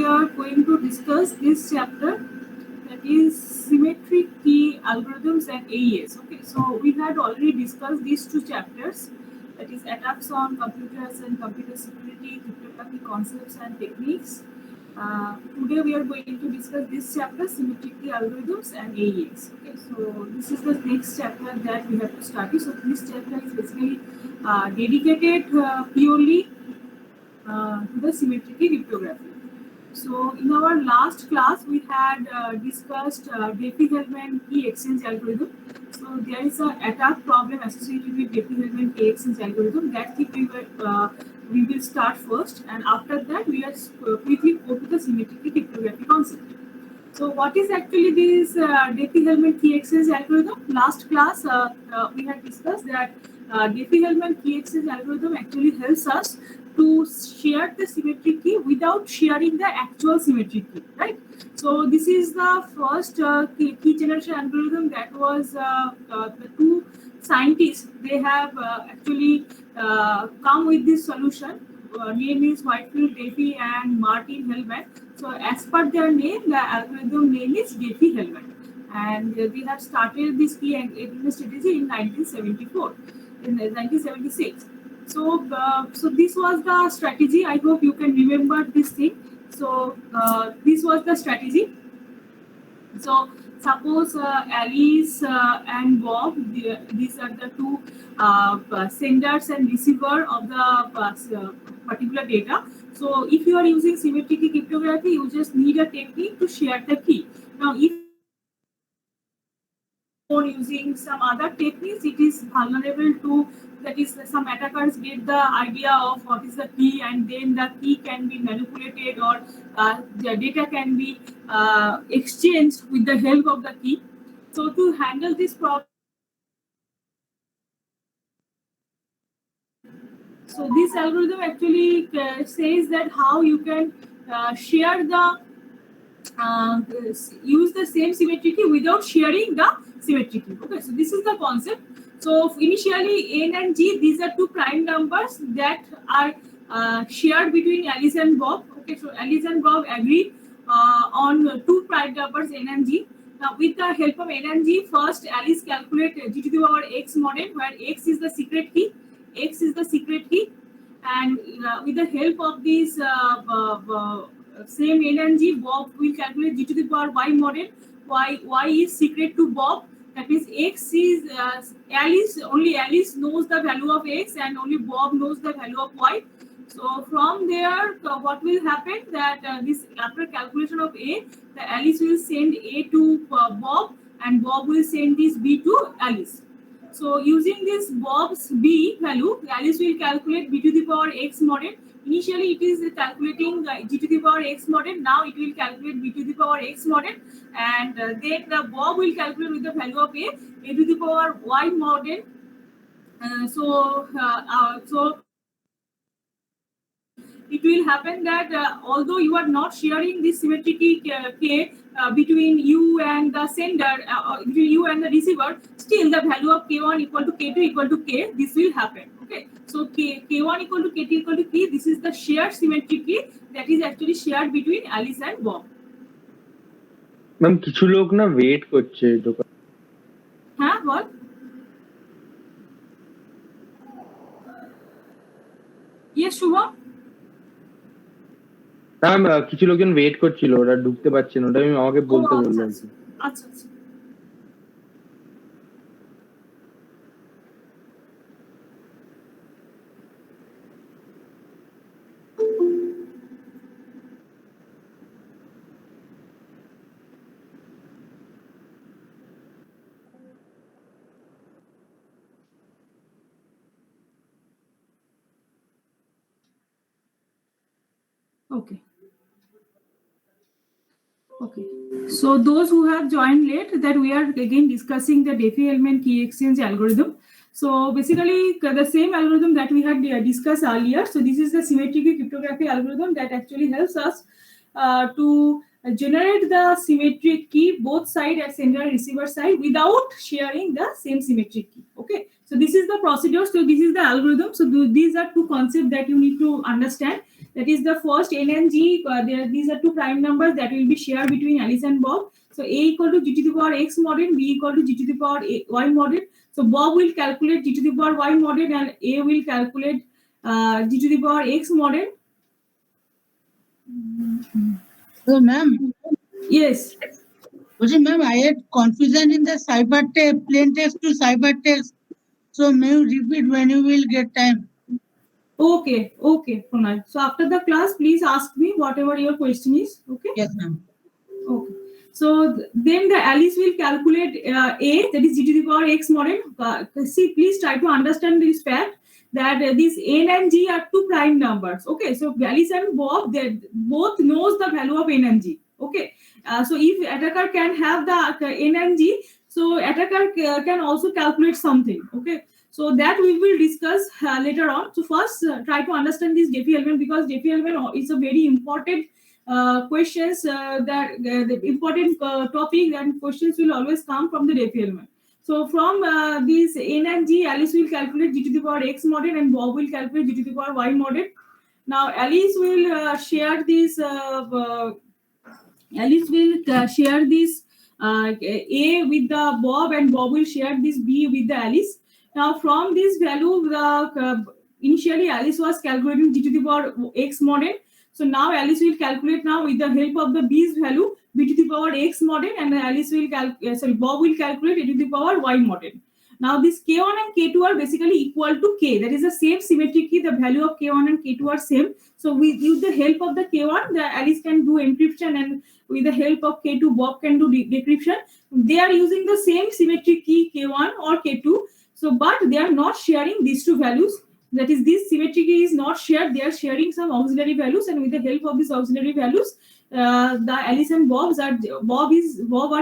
are going to discuss this chapter, that is symmetric key algorithms and AES. Okay, so we had already discussed these two chapters, that is attacks on computers and computer security, cryptography concepts and techniques. Today we are going to discuss this chapter, symmetric key algorithms and AES. Okay, so this is the next chapter that we have to study. So this chapter is basically dedicated purely to the symmetric key cryptography. So in our last class, we had discussed Diffie-Hellman key exchange algorithm. So there is an attack problem associated with Diffie-Hellman key exchange algorithm. That thing we will start first, and after that we are quickly go to the symmetric key cryptography concept. So what is actually this Diffie-Hellman key exchange algorithm? Last class we had discussed that Diffie-Hellman key exchange algorithm actually helps us to share the symmetric key without sharing the actual symmetric key, right? So this is the first key generation algorithm that was the two scientists. They have actually come with this solution. Name is Whitefield Diffie and Martin Hellman. So as per their name, the algorithm name is Diffie-Hellman, and they have started this key enablement strategy in 1974, in 1976. So, so this was the strategy. I hope you can remember this thing. So this was the strategy. So suppose Alice and Bob, these are the two senders and receiver of the particular data. So if you are using symmetric key cryptography, you just need a technique to share the key. Now, if using some other techniques, it is vulnerable to, that is, some attackers get the idea of what is the key, and then the key can be manipulated, or the data can be exchanged with the help of the key. So to handle this problem, so this algorithm actually says that how you can share the use the same symmetric key without sharing the symmetric key. Okay, so this is the concept. So initially n and g, these are two prime numbers that are shared between Alice and Bob. Okay, so Alice and Bob agree on two prime numbers n and g. Now with the help of n and g, first Alice calculate g to the power x model, where x is the secret key. X is the secret key, and with the help of this same n and g, Bob will calculate g to the power y model. Y is secret to Bob. That means x is Alice. Only Alice knows the value of x, and only Bob knows the value of y. So from there, what will happen? That this after calculation of a, the Alice will send a to Bob, and Bob will send this b to Alice. So using this Bob's b value, Alice will calculate b to the power x model. Initially, it is calculating g to the power x model. Now it will calculate b to the power x model, and then the Bob will calculate with the value of a to the power y model. So it will happen that although you are not sharing this symmetric k between you and the sender, between you and the receiver, still the value of k1 equal to k2 equal to k, this will happen. Okay, so k1 equal to k2 equal to k, this is the shared symmetric key that is actually shared between Alice and Bob. Ma'am কিছু লোক না wait করছে দোকান। হ্যাঁ বল। ইয়ে শুভ, না ma'am কিছু লোকজন ওয়েট করছিল, ওরা ঢুকতে পারছে না, ওটা আমি আমাকে বলতে বললাম। আচ্ছা আচ্ছা। Okay. Okay. So those who have joined late, that we are again discussing the Diffie-Hellman key exchange algorithm. So basically the same algorithm that we had discussed earlier. So this is the symmetric cryptography algorithm that actually helps us to generate the symmetric key both side at sender and receiver side without sharing the same symmetric key. Okay. So this is the procedure. So this is the algorithm. So these are two concepts that you need to understand. That is the first n and g. These are two prime numbers that will be shared between Alice and Bob. So a equal to g to the power x mod n, b equal to g to the power y mod n. So Bob will calculate g to the power y mod n and a will calculate g to the power x mod n. So, ma'am, Yes. ma'am, I had confusion in the plain text to cybertext. So, may you repeat when you will get time? Okay, Pranay. So after the class, please ask me whatever your question is. Okay. Yes, ma'am. Okay. So then the Alice will calculate a, that is g to the power x mod n. See, please try to understand this fact that these n and g are two prime numbers. Okay. So Alice and Bob, they both knows the value of n and g. Okay. So if attacker can have the n and g, so attacker can also calculate something. Okay. So that we will discuss later on. So first, try to understand this Diffie element, because Diffie element is a very important questions that the important topic, and questions will always come from the Diffie element. So from these n and g, Alice will calculate g to the power x mod n and Bob will calculate g to the power y mod n. Now Alice will share this. Alice will share this a with the Bob, and Bob will share this b with the Alice. Now from this value, initially Alice was calculating g to the power x mod n. So now Alice will calculate now with the help of the b's value b to the power x mod n, and Alice will Bob will calculate a to the power y mod n. Now this k1 and k2 are basically equal to k. That is the same symmetric key. The value of k1 and k2 are same. So with the help of the k1, the Alice can do encryption, and with the help of k2, Bob can do decryption. They are using the same symmetric key k1 or k2. So, but they are not sharing these two values. That is, this symmetric key is not shared. They are sharing some auxiliary values, and with the help of these auxiliary values, the Alice and Bob are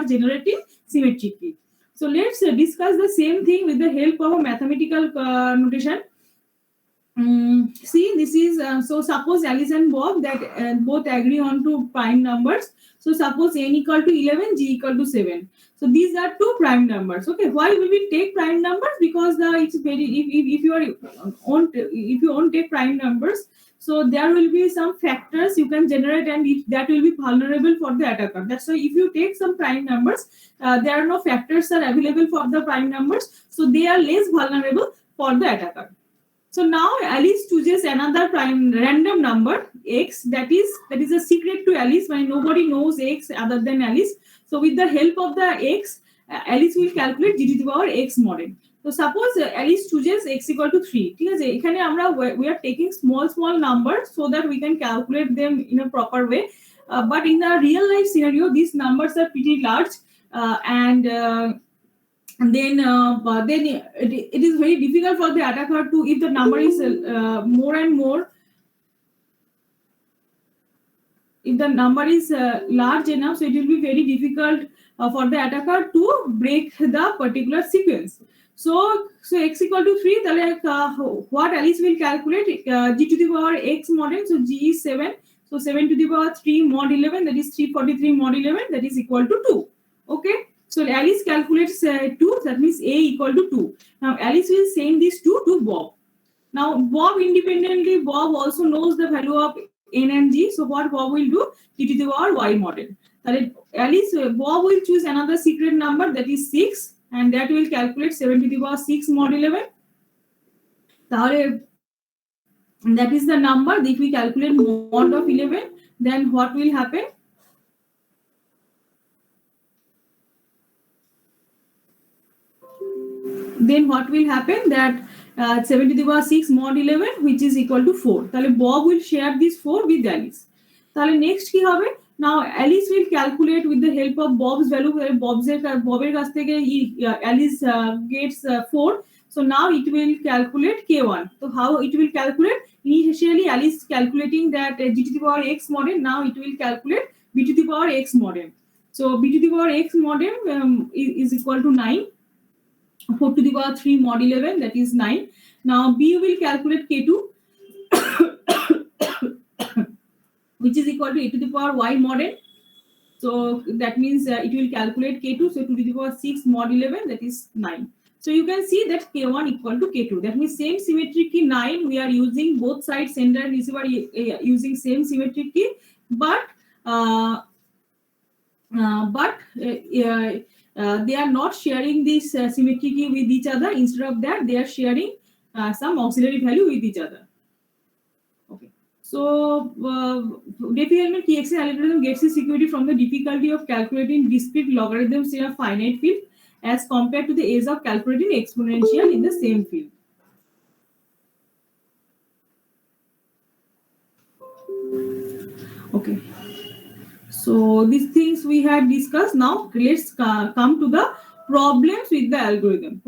generating symmetric key. So let's discuss the same thing with the help of a mathematical notation. See, this is so suppose Alice and Bob that both agree on two prime numbers. So suppose n equal to 11, g equal to 7. So these are two prime numbers. Okay, why we will take prime numbers? Because it's very, if you won't take prime numbers, so there will be some factors you can generate, and that will be vulnerable for the attacker. That's why if you take some prime numbers, there are no factors are available for the prime numbers, so they are less vulnerable for the attacker. So now Alice chooses another prime random number x, that is a secret to Alice, when nobody knows x other than Alice. So with the help of the x, Alice will calculate g to the power x mod n. So suppose Alice chooses x equal to 3. We are taking small numbers so that we can calculate them in a proper way. But in the real life scenario, these numbers are pretty large, and then it is very difficult for the attacker to, if the number is more and more, if the number is large enough, so it will be very difficult for the attacker to break the particular sequence. So x equal to 3, what Alice will calculate, g to the power x mod n, so g is 7, so 7 to the power 3 mod 11, that is 343 mod 11, that is equal to 2. Okay, so Alice calculates 2, that means a equal to 2. Now Alice will send this 2 to Bob. Now Bob independently, Bob also knows the value of n and g, so what Bob will do, g to the power y mod n. Bob will choose another secret number, that is 6, and that will calculate 7 to the power 6 mod 11. That is the number. If we calculate mod of 11, then what will happen? Then what will happen, that 7 to the power 6 mod 11, which is equal to 4. Bob will share this 4 with Alice. Next ki hobe? Now Alice will calculate with the help of Bob's value. Bob's kaছ theke Alice gets 4. So now it will calculate k1. So how it will calculate? Initially Alice calculating that g to the power x mod n. Now it will calculate b to the power x mod n. So b to the power x mod n is equal to 9. 4 to the power 3 mod 11, that is 9. Now b will calculate k2, which is equal to a to the power y mod n. So that means it will calculate k2, so 2 to the power 6 mod 11, that is 9. So you can see that K1 equal to K2. That means same symmetric key 9. We are using both sides, sender and receiver using same symmetric key, but they are not sharing this symmetric key with each other. Instead of that, they are sharing some auxiliary value with each other. Okay. So Diffie-Hellman key exchange algorithm gets its security from the difficulty of calculating discrete logarithms in a finite field as compared to the ease of calculating exponential in the same field. Okay. So these things we had discussed. Now let's come to the problems with the algorithm.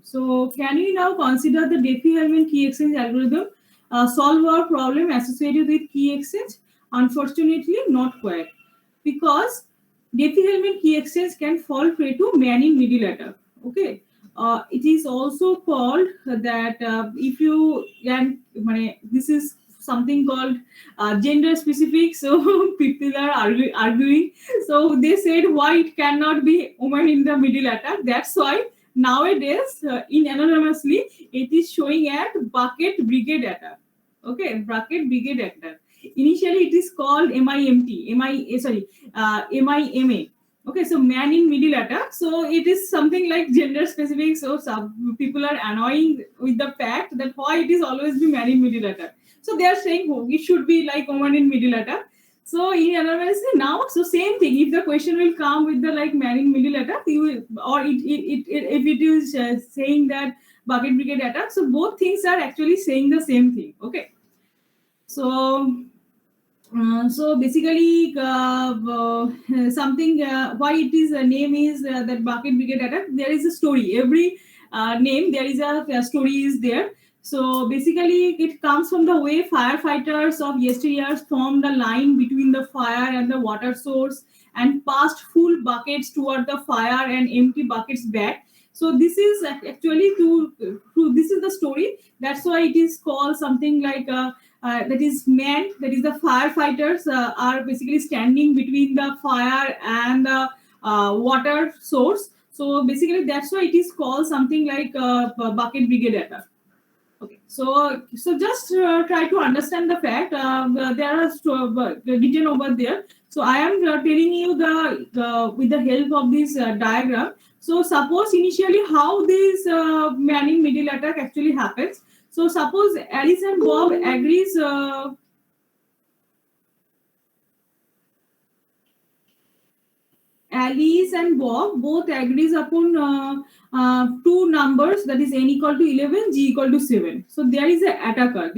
So can we now consider the Diffie-Hellman key exchange algorithm solve our problem associated with key exchange? Unfortunately, not quite, because Diffie-Hellman key exchange can fall prey to Manning-Middle attack. Okay. It is also called that if you can, this is something called gender specific. So people are arguing. So they said why it cannot be woman in the middle attack. That's why nowadays in anonymously it is showing at bucket brigade attack. Okay, bucket brigade attack. Initially it is called MIMA. Okay, so man in middle attack. So it is something like gender specific. So some people are annoying with the fact that why it is always be man in middle attack. So they are saying it should be like woman in middle attack. So in another now, so same thing. If the question will come with the like man in middle attack, you will, or if it is saying that bucket brigade attack. So both things are actually saying the same thing. Okay. So basically something why it is name is that bucket brigade attack. There is a story. Every name there is a story is there. So basically it comes from the way firefighters of yesteryears formed a line between the fire and the water source and passed full buckets toward the fire and empty buckets back. So this is actually this is the story. That's why it is called something like that is the firefighters are basically standing between the fire and the water source. So basically that's why it is called something like bucket brigade attack. Okay, so just try to understand the fact. There are written over there. So I am telling you the with the help of this diagram. So suppose initially how this Manning middle attack actually happens. So suppose Alice and Bob agrees. Alice and Bob both agrees upon two numbers, that is n equal to 11, g equal to 7. So there is an attacker.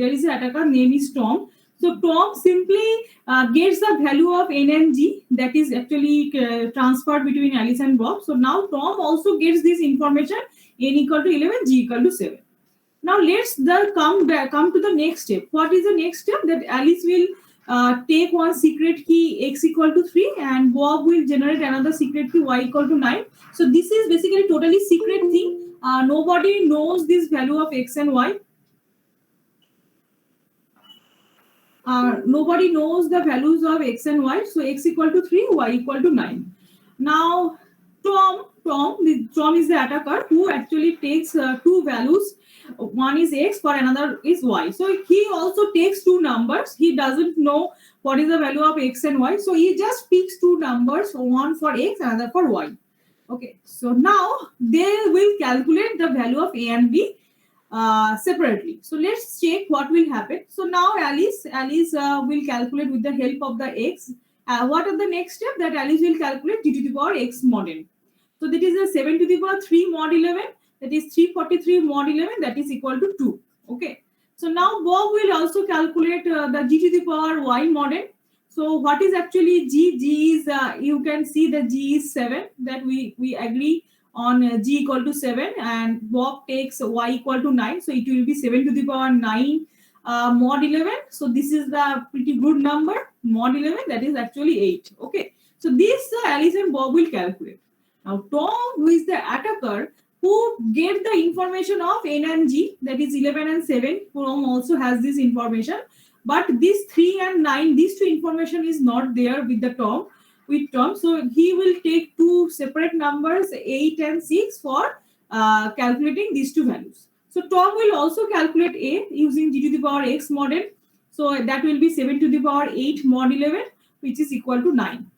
Name is Tom. So Tom simply gets the value of n and g that is actually transferred between Alice and Bob. So now Tom also gets this information, n equal to 11, g equal to 7. Now let's come to the next step. What is the next step? That Alice will take one secret key x equal to 3 and Bob will generate another secret key y equal to 9. So this is basically totally secret thing. Nobody knows this value of x and y. Nobody knows the values of x and y. So x equal to 3, y equal to 9. Now Tom is the attacker who actually takes two values. One is x, for another is y. So he also takes two numbers. He doesn't know what is the value of x and y. So he just picks two numbers, one for x, another for y. Okay. So now they will calculate the value of a and b separately. So let's check what will happen. So now Alice will calculate with the help of the x. What are the next step? That Alice will calculate d to the power x mod n. So that is a 7 to the power 3 mod 11. That is 343 mod 11. That is equal to 2. Okay. So now Bob will also calculate the g to the power y mod n. So what is actually g? G is you can see that g is 7. That we agree on g equal to 7, and Bob takes y equal to 9. So it will be 7 to the power 9 mod 11. So this is the pretty good number. Mod 11, that is actually 8. Okay. So this Alice and Bob will calculate. Now Tom, who is the attacker, who get the information of n and g, that is 11 and 7. Tom also has this information. But this 3 and 9, these two information is not there with Tom. So he will take two separate numbers, 8 and 6, for calculating these two values. So Tom will also calculate A using g to the power x model. So that will be 7 to the power 8 mod 11, which is equal to 9.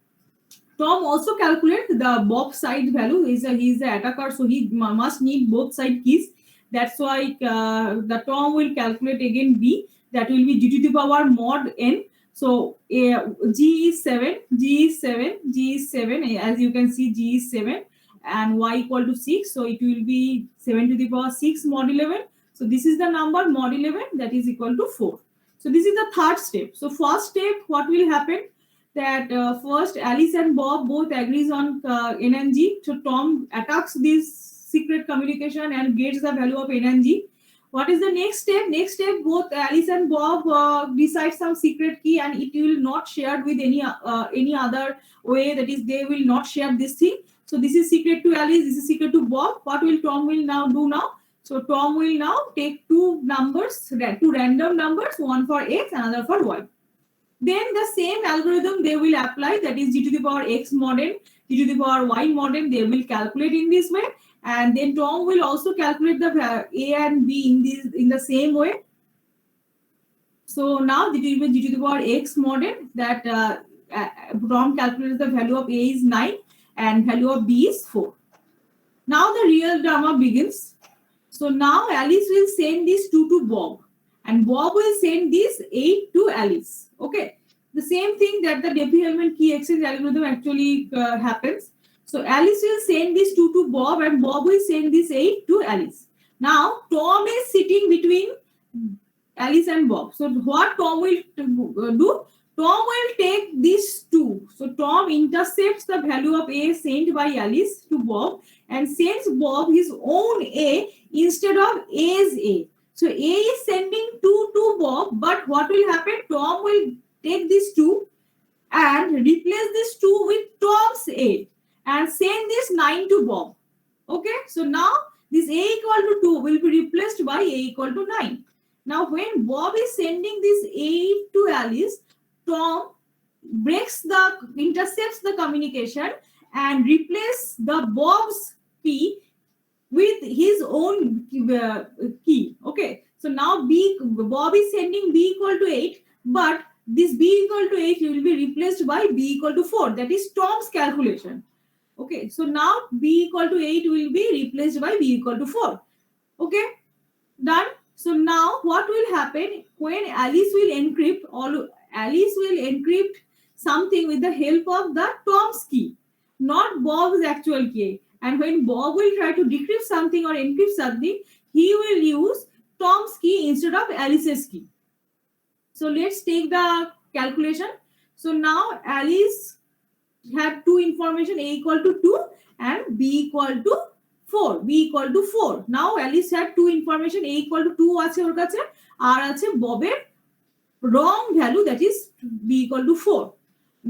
Tom also calculates the Bob side value. He is the attacker, so he must need both side keys. That's why the Tom will calculate again B. That will be g to the power mod n. So G is 7, G is 7, G is 7. As you can see, G is 7 and Y equal to 6. So it will be 7 to the power 6 mod 11. So this is the number mod 11, that is equal to 4. So this is the third step. So first step, what will happen? That first Alice and Bob both agrees on N and G. So Tom attacks this secret communication and gets the value of N and G. What is the next step? Next step, both Alice and Bob decide some secret key, and it will not shared with any other way. That is, they will not share this thing. So this is secret to Alice. This is secret to Bob. What will Tom will now do now? So Tom will now take two random numbers, one for x, another for y. Then the same algorithm they will apply, that is g to the power x mod n, g to the power y mod n, they will calculate in this way. And then Tom will also calculate the A and B in the same way. So now it will be g to the power x mod n, that Tom calculates the value of A is 9 and value of B is 4. Now the real drama begins. So now Alice will send this 2 to Bob, and Bob will send this 8 to Alice. Okay, the same thing that the Diffie-Hellman key exchange algorithm actually happens. So Alice will send this 2 to Bob, and Bob will send this 8 to Alice. Now Tom is sitting between Alice and Bob. So what Tom will do? Tom will take these 2. So Tom intercepts the value of A sent by Alice to Bob and sends Bob his own A instead of A's A. So A is sending 2 to Bob, but what will happen? Tom will take this 2 and replace this 2 with Tom's 8 and send this 9 to Bob. Okay, so now this A equal to 2 will be replaced by A equal to 9. Now when Bob is sending this 8 to Alice, Tom intercepts the communication and replace the Bob's P with his own key. Okay, so now Bob is sending B equal to 8, but this B equal to 8 will be replaced by B equal to 4. That is Tom's calculation. Okay, so now B equal to 8 will be replaced by B equal to 4. Okay, done. So now what will happen when Alice will encrypt something with the help of the Tom's key, not Bob's actual key. And when Bob will try to decrypt something or encrypt something, he will use Tom's key instead of Alice's key. So let's take the calculation. So now Alice had two information, A equal to 2 and B equal to 4. B equal to 4. Now Alice had two information, A equal to 2 আছে ওর কাছে আর আছে Bob's wrong value, that is B equal to 4.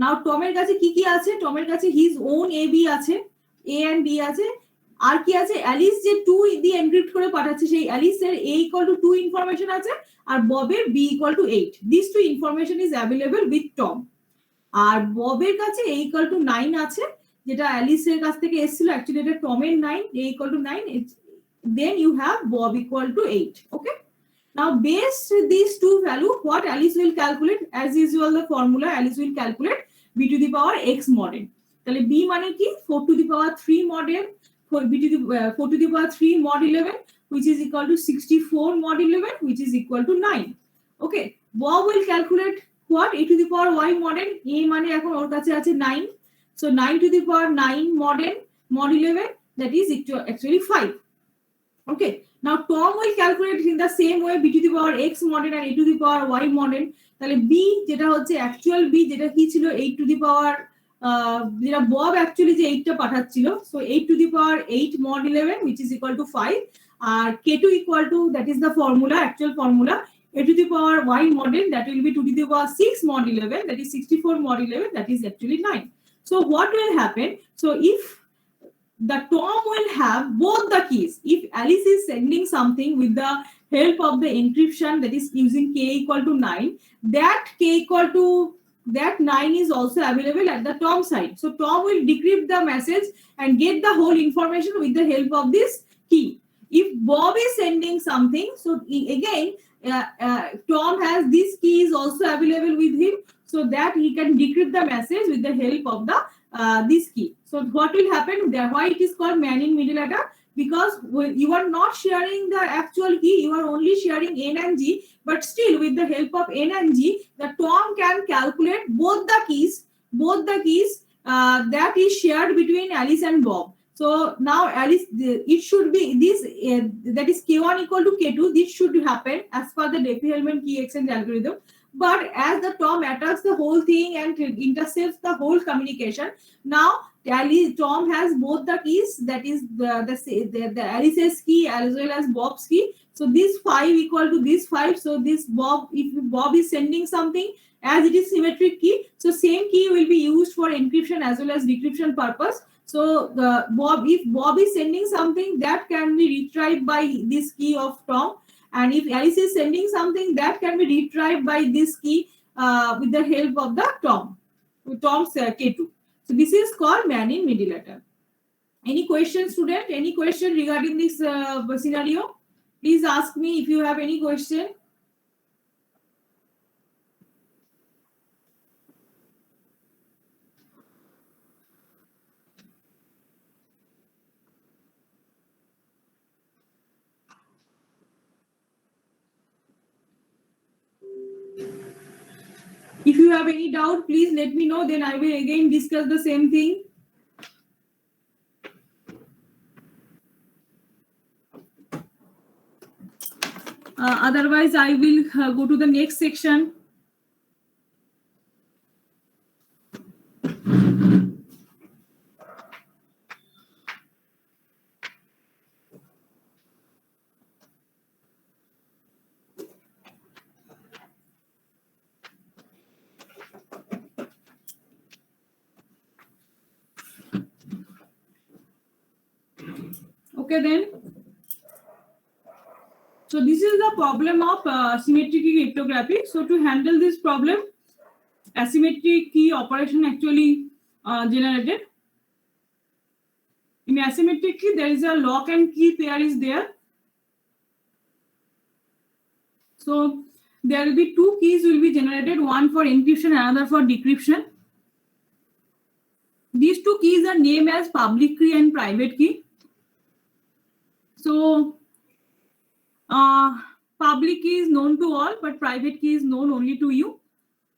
Now Tom-এর কাছে কি আছে? Tom-এর কাছে his own A B আছে, A and B আছে, আর কি আছে? Alice যে 2 দিয়ে এনক্রিপ্ট করে পাঠাচ্ছে সেই Alice এর A equal to 2 ইনফরমেশন আছে আর Bob-এর B equal to 8. These two information is available with Tom. আর Bob-এর কাছে A equal to 9 আছে, যেটা Alice-এর কাছ থেকে এসেছিল, অ্যাকচুয়ালি এটা Tom-এর 9, A equal to 9. Then you have Bob equal to 8. Okay. Now, based these two value, what Alice will calculate, as usual, the formula Alice will calculate B to the power x mod n. তাহলে B মানে কি? 4 to the power 3 mod n, 4 to the power 3 mod 11, which is equal to 64 mod 11, which is equal to 9. Okay. Bob will calculate what? A to the power y mod n. A মানে এখন ওর কাছে আছে 9. So 9 to the power 9 mod n mod 11, that is actually 5. Okay. Now Tom will calculate in the same way B to the power x mod n and A to the power y mod n. তাহলে B যেটা হচ্ছে actual B যেটা কি ছিল 8 to the power যেটা Bob actually যে 8টা পাঠাচ্ছিল, so 8 to the power 8 mod 11, which is equal to 5, আর K2 equal to, that is the formula, actual formula, A to the power y mod n, that will be 2 to the power 6 mod 11, that is 64 mod 11, that is actually 9. So what will happen? So if the Tom will have both the keys, if Alice is sending something with the help of the encryption, that is using K equal to 9, that K equal to that 9 is also available at the Tom side. So Tom will decrypt the message and get the whole information with the help of this key. If Bob is sending something, so again, Tom has this key is also available with him, so that he can decrypt the message with the help of the this key. So what will happen there? Why it is called man-in-middle attack? Because you are not sharing the actual key, you are only sharing N and G, but still with the help of N and G, the Tom can calculate both the keys that is shared between Alice and Bob. So now Alice, it should be this, that is K1 equal to K2. This should happen as per the Diffie-Hellman key exchange algorithm. But as the Tom attacks the whole thing and intercepts the whole communication, now Tom has both the keys, that is the Alice's key as well as Bob's key. So this 5 equal to this 5. So this Bob, if Bob is sending something, as it is symmetric key, so same key will be used for encryption as well as decryption purpose. So if Bob is sending something, that can be retrieved by this key of Tom, and if Alice is sending something, that can be retrieved by this key with the help of the Tom's K2. So this is called man-in-middle attack. Any question, student? Any question regarding this scenario? Please ask me if you have any question. If you have any doubt, please let me know. Then I will again discuss the same thing. Otherwise, I will go to the next section. Okay, then. So this is the problem of symmetric key cryptography. So to handle this problem, asymmetric key operation actually generated. In asymmetric key, there is a lock and key pair is there. So there will be two keys will be generated, one for encryption, another for decryption. These two keys are named as public key and private key. So public key is known to all, but private key is known only to you.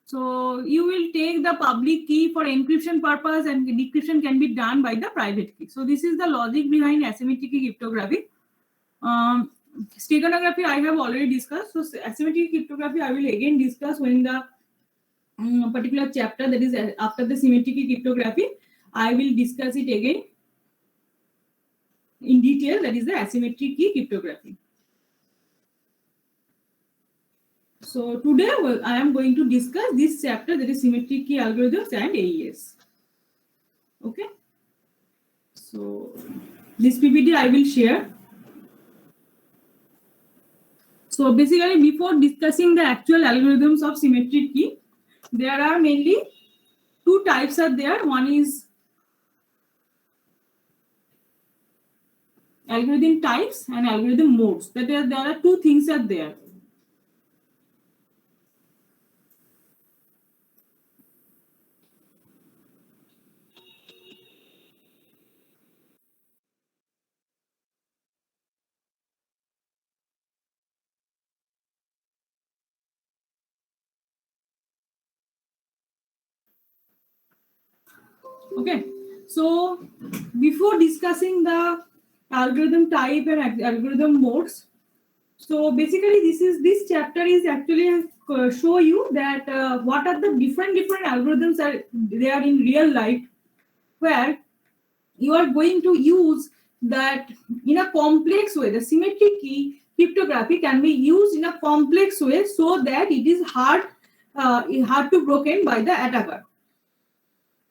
So you will take the public key for encryption purpose, and decryption can be done by the private key. So this is the logic behind asymmetric key cryptography. Steganography I have already discussed. So asymmetric cryptography I will again discuss when the particular chapter, that is after the symmetric key cryptography, I will discuss it again in detail. That is the asymmetric key cryptography. So today I am going to discuss this chapter, that is symmetric key algorithms and AES. Okay. So this PPT I will share. So basically, before discussing the actual algorithms of symmetric key, there are mainly two types are there. One is algorithm types and algorithm modes. That there are two things are there. Okay, so before discussing the algorithm type and algorithm modes, so basically this chapter is actually show you that what are the different algorithms are there in real life, where you are going to use that in a complex way. The symmetric key cryptography can be used in a complex way so that it is hard to broken by the attacker.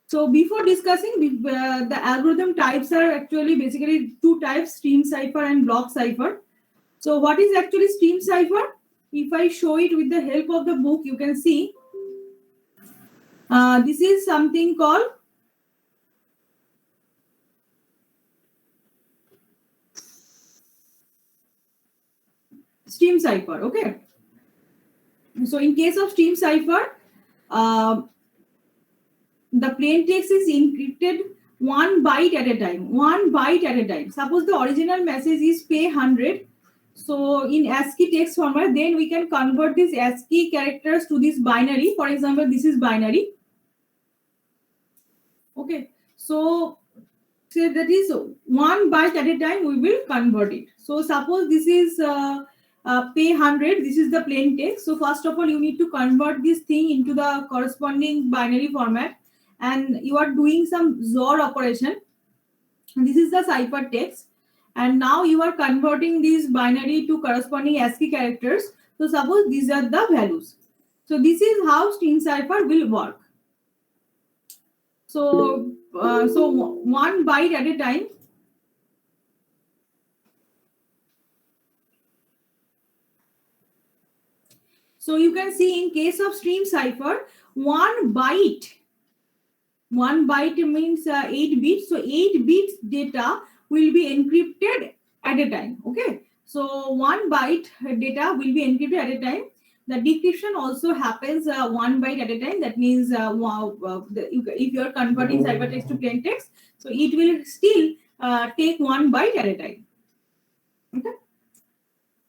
So before discussing the algorithm types are actually basically two types, stream cipher and block cipher. So what is actually stream cipher? If I show it with the help of the book, you can see this is something called stream cipher. Okay. So in case of stream cipher, the plain text is encrypted 1 byte at a time. 1 byte at a time. Suppose the original message is pay 100. So in ASCII text format, then we can convert these ASCII characters to this binary. For example, this is binary. Okay. So that is 1 byte at a time. We will convert it. So suppose this is pay 100. This is the plain text. So first of all, you need to convert this thing into the corresponding binary format, and you are doing some XOR operation. And this is the cipher text, and now you are converting this binary to corresponding ASCII characters. So suppose these are the values. So this is how stream cipher will work. So 1 byte at a time. So you can see in case of stream cipher, 1 byte means 8 bits. So 8 bits data will be encrypted at a time. Okay. So 1 byte data will be encrypted at a time. The decryption also happens 1 byte at a time. That means if you are converting ciphertext to plain text, so it will still take 1 byte at a time. Okay.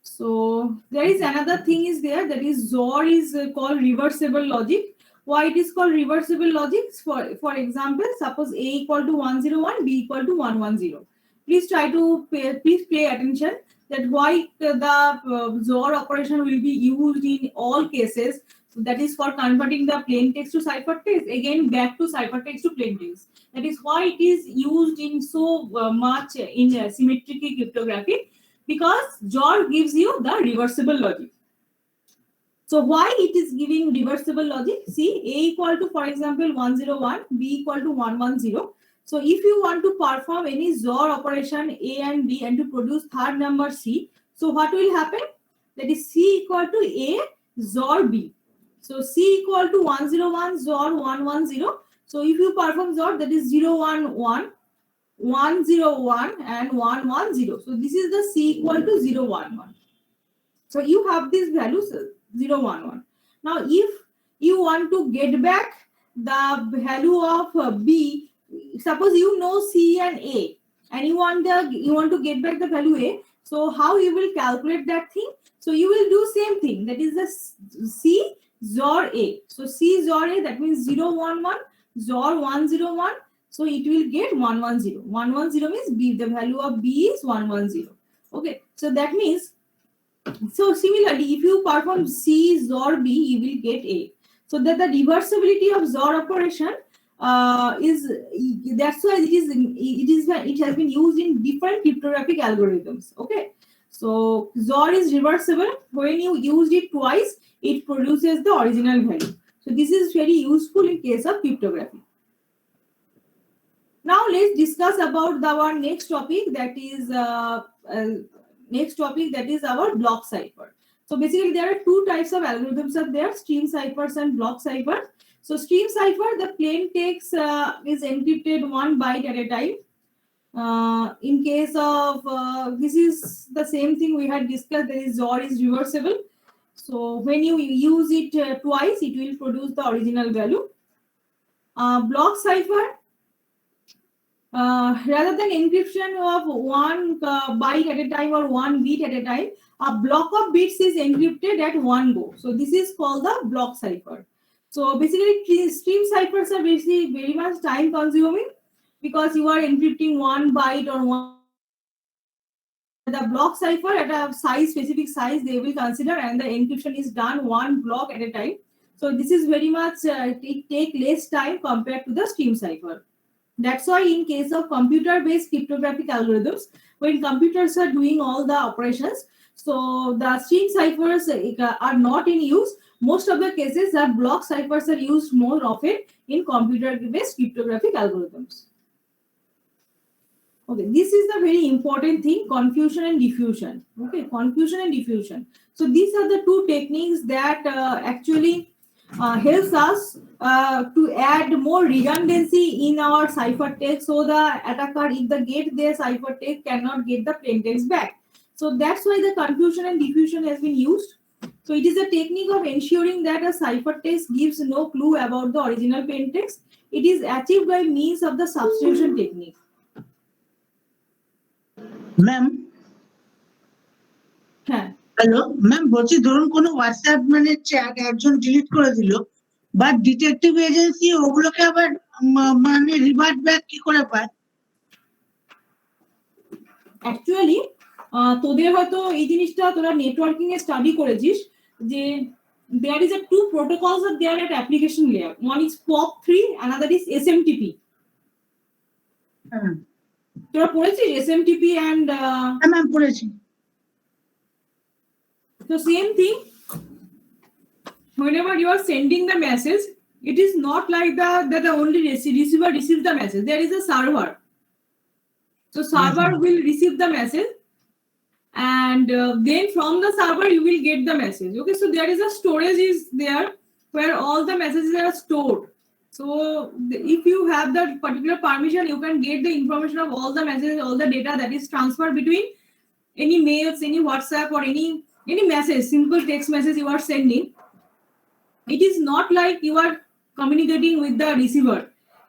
So there is another thing is there, that is XOR is called reversible logic. Why it is called reversible logic? For example, suppose A equal to 101, B equal to 110. Please pay attention that why the XOR operation will be used in all cases. So that is for converting the plain text to ciphertext. Again, back to ciphertext to plain text. That is why it is used in so much in symmetric cryptography, because XOR gives you the reversible logic. So why it is giving reversible logic? See, A equal to, for example, 101, B equal to 110. So if you want to perform any XOR operation A and B and to produce third number C, so what will happen? That is C equal to A XOR B. So C equal to 101 XOR 110. So if you perform XOR, that is 011, 101 and 110. So this is the C equal to 011. So you have these values 011. Now if you want to get back the value of B, suppose you know C and A, and you want to get back the value A. So how you will calculate that thing? So you will do same thing. That is the C XOR A. So C XOR A, that means 011 XOR 101. So it will get 110. 110 means B. The value of B is 110. Okay. So that means. So similarly, if you perform C XOR B, you will get A. So that the reversibility of XOR operation is, that's why it has been used in different cryptographic algorithms. Okay. So XOR is reversible. When you use it twice, it produces the original value. So this is very useful in case of cryptography. Now let's discuss about our next topic, that is our block cipher. So basically there are two types of algorithms are there, stream ciphers and block cipher. So stream cipher, the plain text is encrypted 1 byte at a time. In case of this is the same thing we had discussed, that is XOR is reversible. So when you use it twice, it will produce the original value. Block cipher, rather than encryption of 1 byte at a time or 1 bit at a time, a block of bits is encrypted at one go. So this is called the block cipher. So basically, stream ciphers are basically very much time consuming because you are encrypting 1 byte or 1. The block cipher at a specific size they will consider, and the encryption is done 1 block at a time. So this is very much it take less time compared to the stream cipher. That's why in case of computer-based cryptographic algorithms, when computers are doing all the operations, so the stream ciphers are not in use. Most of the cases, the block ciphers are used more often in computer-based cryptographic algorithms. Okay, this is the very important thing, confusion and diffusion. Okay, confusion and diffusion. So these are the two techniques that actually helps us to add more redundancy in our ciphertext, so the attacker, if they get their ciphertext, cannot get the plain text back. So that's why the confusion and diffusion has been used. So it is a technique of ensuring that a ciphertext gives no clue about the original plain text. It is achieved by means of the substitution technique. Ma'am হ্যাঁ, hello ma'am, বলছি ধরুন কোনো WhatsApp মানে chat একজন delete করে দিল, বা detective agency ওগুলোকে আবার মানে রিভার্ট ব্যাক কি করে পায়? অ্যাকচুয়ালি তোদের হয়তো এই জিনিসটা তোরা নেটওয়ার্কিং এ স্টাডি করেছিস যে there is a two protocols are there at application layer. One is POP3, another is SMTP. হ্যাঁ তোরা পড়েছিস SMTP and ম্যাম পড়েছি। so same thing. Whenever you are sending the message, it is not like that the only receiver receives the message. There is a server. So server will receive the message, and then from the server you will get the message. Okay, so there is a storage is there where all the messages are stored. So if you have that particular permission, you can get the information of all the messages, all the data that is transferred between any mails, any WhatsApp, or any message, simple text message you are sending. It is not like you are communicating with the receiver.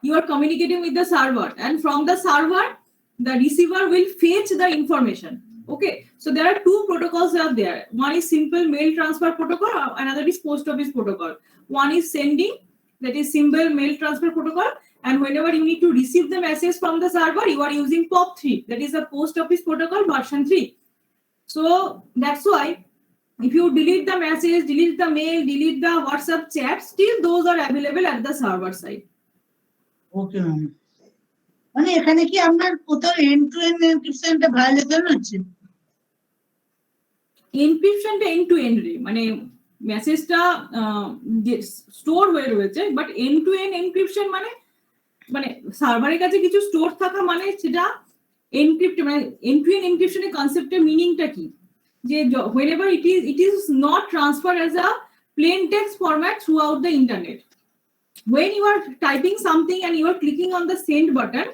You are communicating with the server, and from the server, the receiver will fetch the information. Okay, so there are two protocols out there. One is simple mail transfer protocol, another is post office protocol. One is sending, that is simple mail transfer protocol, and whenever you need to receive the message from the server, you are using POP3, that is a post office protocol version 3. So that's why if you delete the message, delete the mail, delete the WhatsApp chat, still those are available at the server side. Okay ma'am, মানে এখানে কি আপনার কোথাও and to and এনক্রিপশনটা violation হচ্ছে? এনক্রিপশনটা and to and রে, মানে মেসেজটা store হয়ে রয়েছে, but end to end encryption মানে মানে সার্ভারের কাছে কিছু স্টোর থাকা মানে সেটা এনক্রিপ্ট, মানে এন্ড টু এন্ড এনক্রিপশনের কনসেপ্টের মিনিংটা কি, যে whenever it is not transferred as a plain text format throughout the internet. When you are typing something and you are clicking on the send button,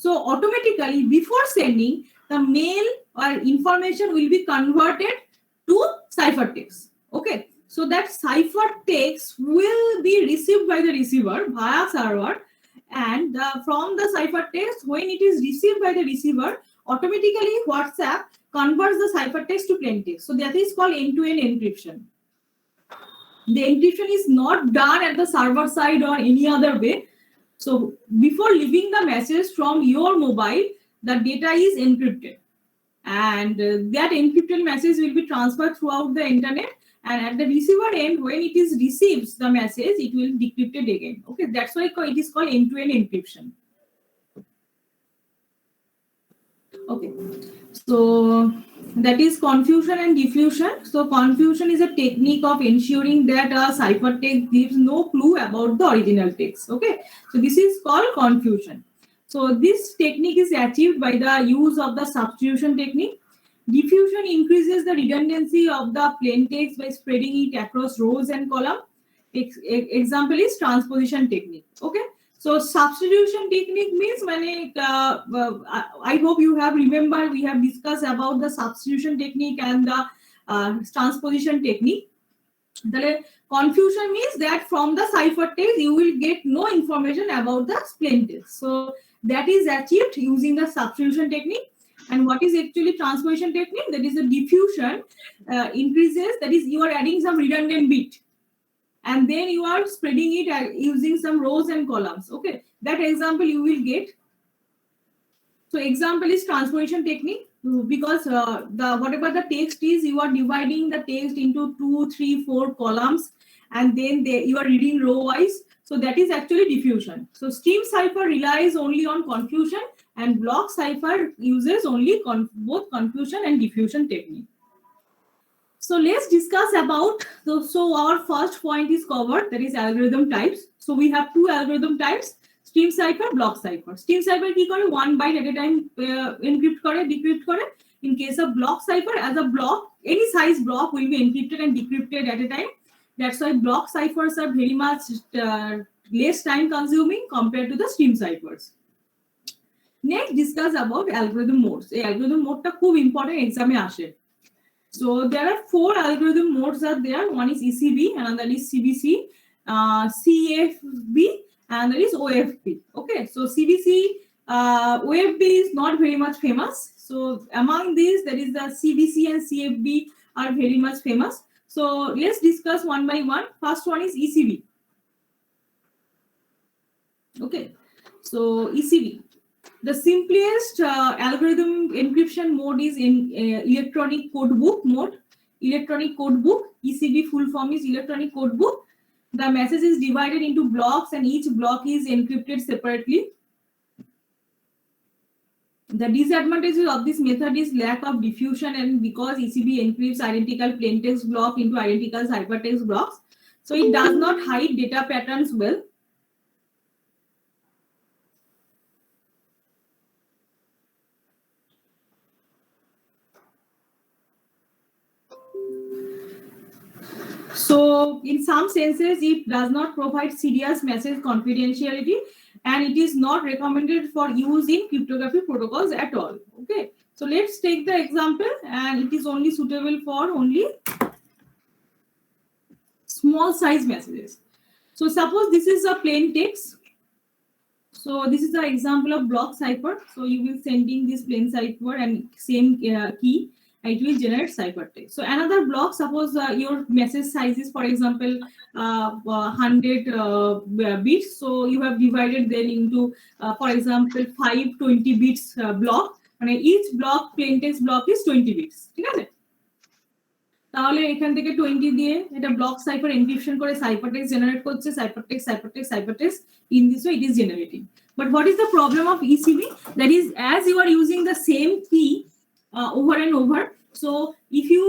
so automatically before sending, the mail or information will be converted to ciphertext. Okay, so that ciphertext will be received by the receiver via server, and from the ciphertext, when it is received by the receiver, automatically WhatsApp converts the ciphertext to plain text. So that is called end-to-end encryption. The encryption is not done at the server side or any other way. So before leaving the message from your mobile, the data is encrypted, and that encrypted message will be transferred throughout the internet, and at the receiver end, when it is receives the message, it will be decrypted again. Okay, that's why it is called end-to-end encryption. Okay, so that is confusion and diffusion. So confusion is a technique of ensuring that a ciphertext gives no clue about the original text. Okay, so this is called confusion. So this technique is achieved by the use of the substitution technique. Diffusion increases the redundancy of the plain text by spreading it across rows and columns. Example is transposition technique. Okay, so substitution technique means I hope you have remembered we have discussed about the substitution technique and the transposition technique. The confusion means that from the ciphertext you will get no information about the plain text. So that is achieved using the substitution technique. And what is actually transposition technique? That is the diffusion increases, that is you are adding some redundant bit, and then you are spreading it using some rows and columns. Okay, that example you will get. So example is transposition technique, because the whatever the text is, you are dividing the text into 2, 3, 4 columns, and then you are reading row wise. So that is actually diffusion. So stream cipher relies only on confusion, and block cipher uses only both confusion and diffusion technique. So let's discuss about, so our first point is covered, that is algorithm types. So we have two algorithm types, stream cipher, block cipher. Stream cipher ki kore, one byte at a time encrypt kore, decrypt kore. In case of block cipher, as a block, any size block will be encrypted and decrypted at a time. That's why block ciphers are very much less time consuming compared to the stream ciphers. Next, discuss about algorithm modes. এই algorithm mode টা খুব important exam এ আসে. So there are 4 algorithm modes are there. One is ECB, another is CBC, CFB, and there is OFB. Okay, so CBC, OFB is not very much famous. So among these, there is the CBC and CFB are very much famous. So let's discuss one by one. First one is ECB. Okay, so ECB. The simplest algorithm encryption mode is in electronic code book mode. Electronic code book, ECB full form is electronic code book. The message is divided into blocks and each block is encrypted separately. The disadvantages of this method is lack of diffusion, and because ECB encrypts identical plaintext block into identical ciphertext blocks, so it does not hide data patterns well. So in some senses, it does not provide serious message confidentiality, and it is not recommended for use in cryptography protocols at all. Okay, so let's take the example, and it is only suitable for only small size messages. So suppose this is a plain text. So this is the example of block cipher. So you will sending this plain cipher and same key. It will generate ciphertext. So another block, suppose your message size is, for example, 100 bits. So you have divided them into, for example, 520 bits block. And each block, plain text block is 20 bits. ঠিক আছে? তাহলে এখান থেকে 20 দিয়ে এটা block cipher encryption করে ciphertext generate করছে, ciphertext in this way it is generating. But what is the problem of ECB? That is, as you are using the same key over and over, so if you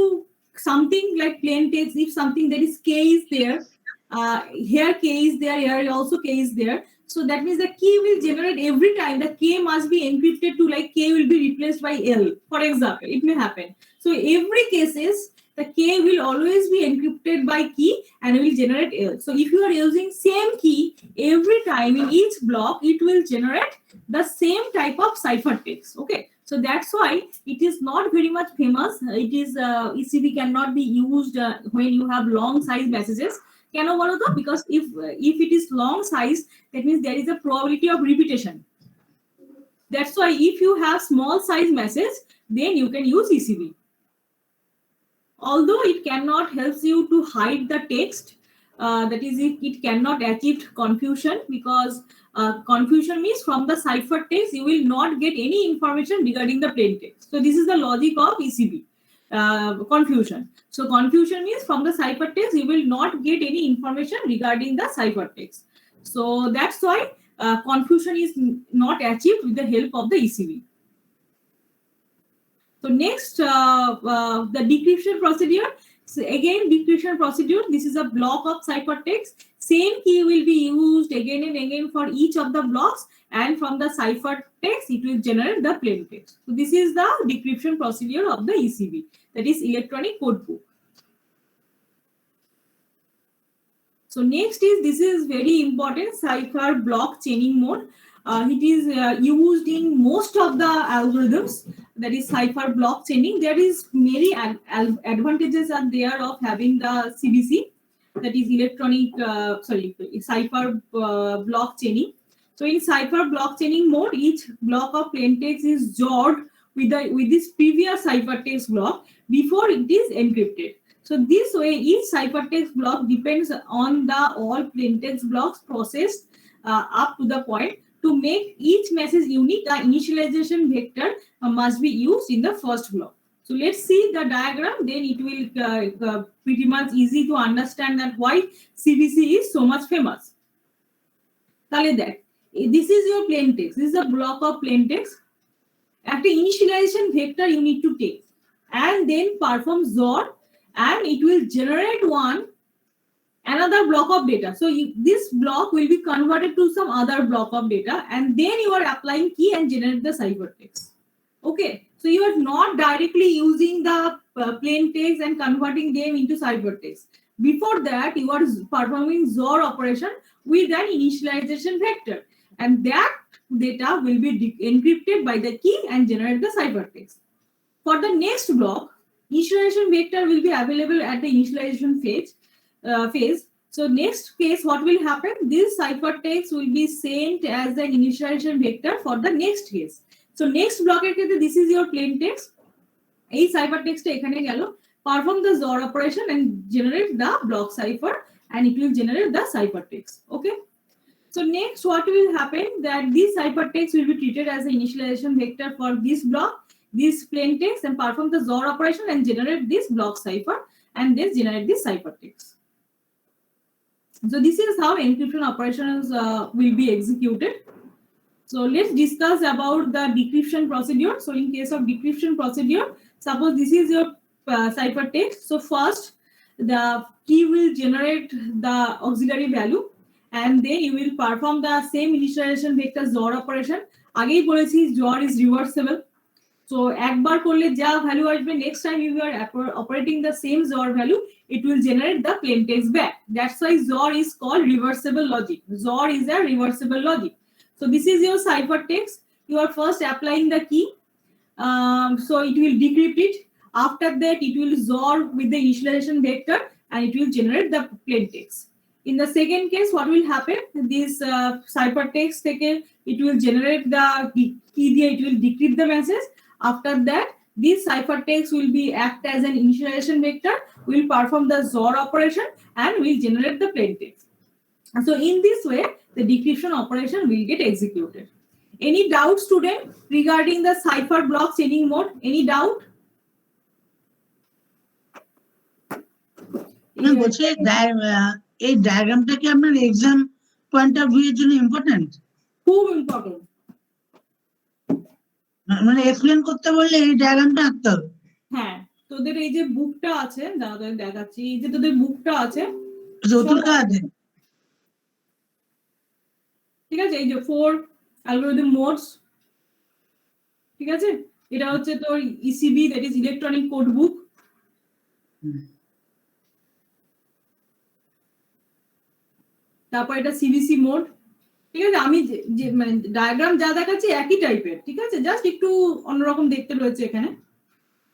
something like plain text, if something that is K is there, here K is there, here also K is there, so that means the key will generate every time. The K must be encrypted to, like, K will be replaced by L, for example. It may happen. So every cases the K will always be encrypted by key and will generate L. So if you are using same key every time in each block, it will generate the same type of ciphertext. Okay, so that's why it is not very much famous. It is ECB cannot be used when you have long size messages. Because if it is long size, that means there is a probability of repetition. That's why if you have small size message, then you can use ECB. Although it cannot help you to hide the text, that is, it cannot achieve confusion, because confusion means from the ciphertext you will not get any information regarding the plain text. So this is the logic of ECB. Confusion. So confusion means from the ciphertext you will not get any information regarding the ciphertext. So that's why confusion is not achieved with the help of the ECB. So next, the decryption procedure. So again, decryption procedure. This is a block of ciphertext. Same key will be used again and again for each of the blocks, and from the ciphertext it will generate the plain text. So this is the decryption procedure of the ECB, that is electronic code book. So next is, this is very important, cipher block chaining mode. It is used in most of the algorithms, that is cipher block chaining. There is many advantages are there of having the CBC, that is electronic cipher block chaining. So in cipher block chaining mode, each block of plain text is joined with this previous ciphertext block before it is encrypted. So this way, each ciphertext block depends on the all plain text blocks processed up to the point. To make each message unique, the initialization vector must be used in the first block. So let's see the diagram, then it will pretty much easy to understand that why CBC is so much famous. This is your plain text. This is a block of plain text. After initialization vector you need to take, and then perform XOR, and it will generate another block of data. So this block will be converted to some other block of data, and then you are applying key and generate the ciphertext. Okay, so you are not directly using the plain text and converting them into ciphertext. Before that, you are performing XOR operation with an initialization vector, and that data will be encrypted by the key and generate the ciphertext. For the next block, initialization vector will be available at the initialization phase. So next case, what will happen? This ciphertext will be sent as the initialization vector for the next case. So next block, this is your plain text. A ciphertext perform the XOR operation and generate the block cipher, and it will generate the ciphertext. Okay. So next, what will happen? That this ciphertext will be treated as an initialization vector for this block, this plain text, and perform the XOR operation and generate this block cipher, and then generate this ciphertext. So this is how encryption operations will be executed. So let's discuss about the decryption procedure. So in case of decryption procedure, suppose this is your ciphertext. So first, the key will generate the auxiliary value, and then you will perform the same initialization vector XOR operation. Agei bolechi XOR is reversible. So ekbar korle ja value asbe, next time you are operating the same XOR value, it will generate the plain text back. That's why XOR is called reversible logic. XOR is a reversible logic. So this is your ciphertext. You are first applying the key. So it will decrypt it. After that, it will XOR with the initialization vector, and it will generate the plain text. In the second case, what will happen? This ciphertext, it will generate the key, it will decrypt the message. After that, this ciphertext will be act as an initialization vector, will perform the XOR operation, and will generate the plain text. So in this way, the decryption operation will get executed. Any doubt, student, regarding the cipher block chaining mode? Any doubt? বলছি এই ডায়াগ্রামটা কি আপনার exam point of view এর জন্য important? খুব important. মানে explain করতে বললে এই ডায়াগ্রামটা আঁকতে হবে। হ্যাঁ, তোদের এই যে বুকটা আছে, দাঁড়া দেখাচ্ছি, এই যে তোদের বুকটা আছে, চতুর্থ আছে, ঠিক আছে, এই যে 4 অ্যালগরিদম মোডস, ঠিক আছে, এটা হচ্ছে তোর ECB, that is electronic code book. তারপর এটা সিবিসি মোড, ঠিক আছে। আমি যে মানে ডায়াগ্রাম যা দেখাচ্ছি একই টাইপের, ঠিক আছে, জাস্ট একটু অন্যরকম দেখতে রয়েছে এখানে,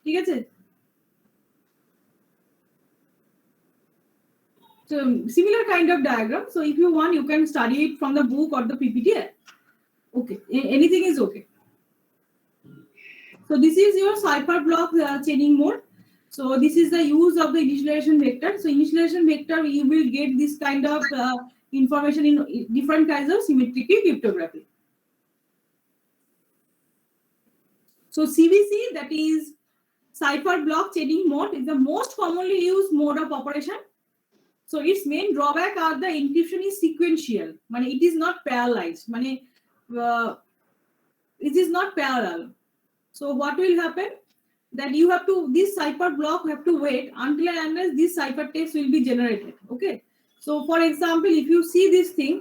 ঠিক আছে। So similar kind of diagram. So if you want, you can study it from the book or the PPT. Okay, anything is okay. So this is your cipher block chaining mode. So this is the use of the initialization vector. So initialization vector, you will get this kind of information in different kinds of symmetric cryptography. So CBC, that is cipher block chaining mode, is the most commonly used mode of operation. So its main drawback are the encryption is sequential. It is not parallelized. It is not parallel. So what will happen? That you have to, this cipher block have to wait until and unless this ciphertext will be generated. Okay. So for example, if you see this thing,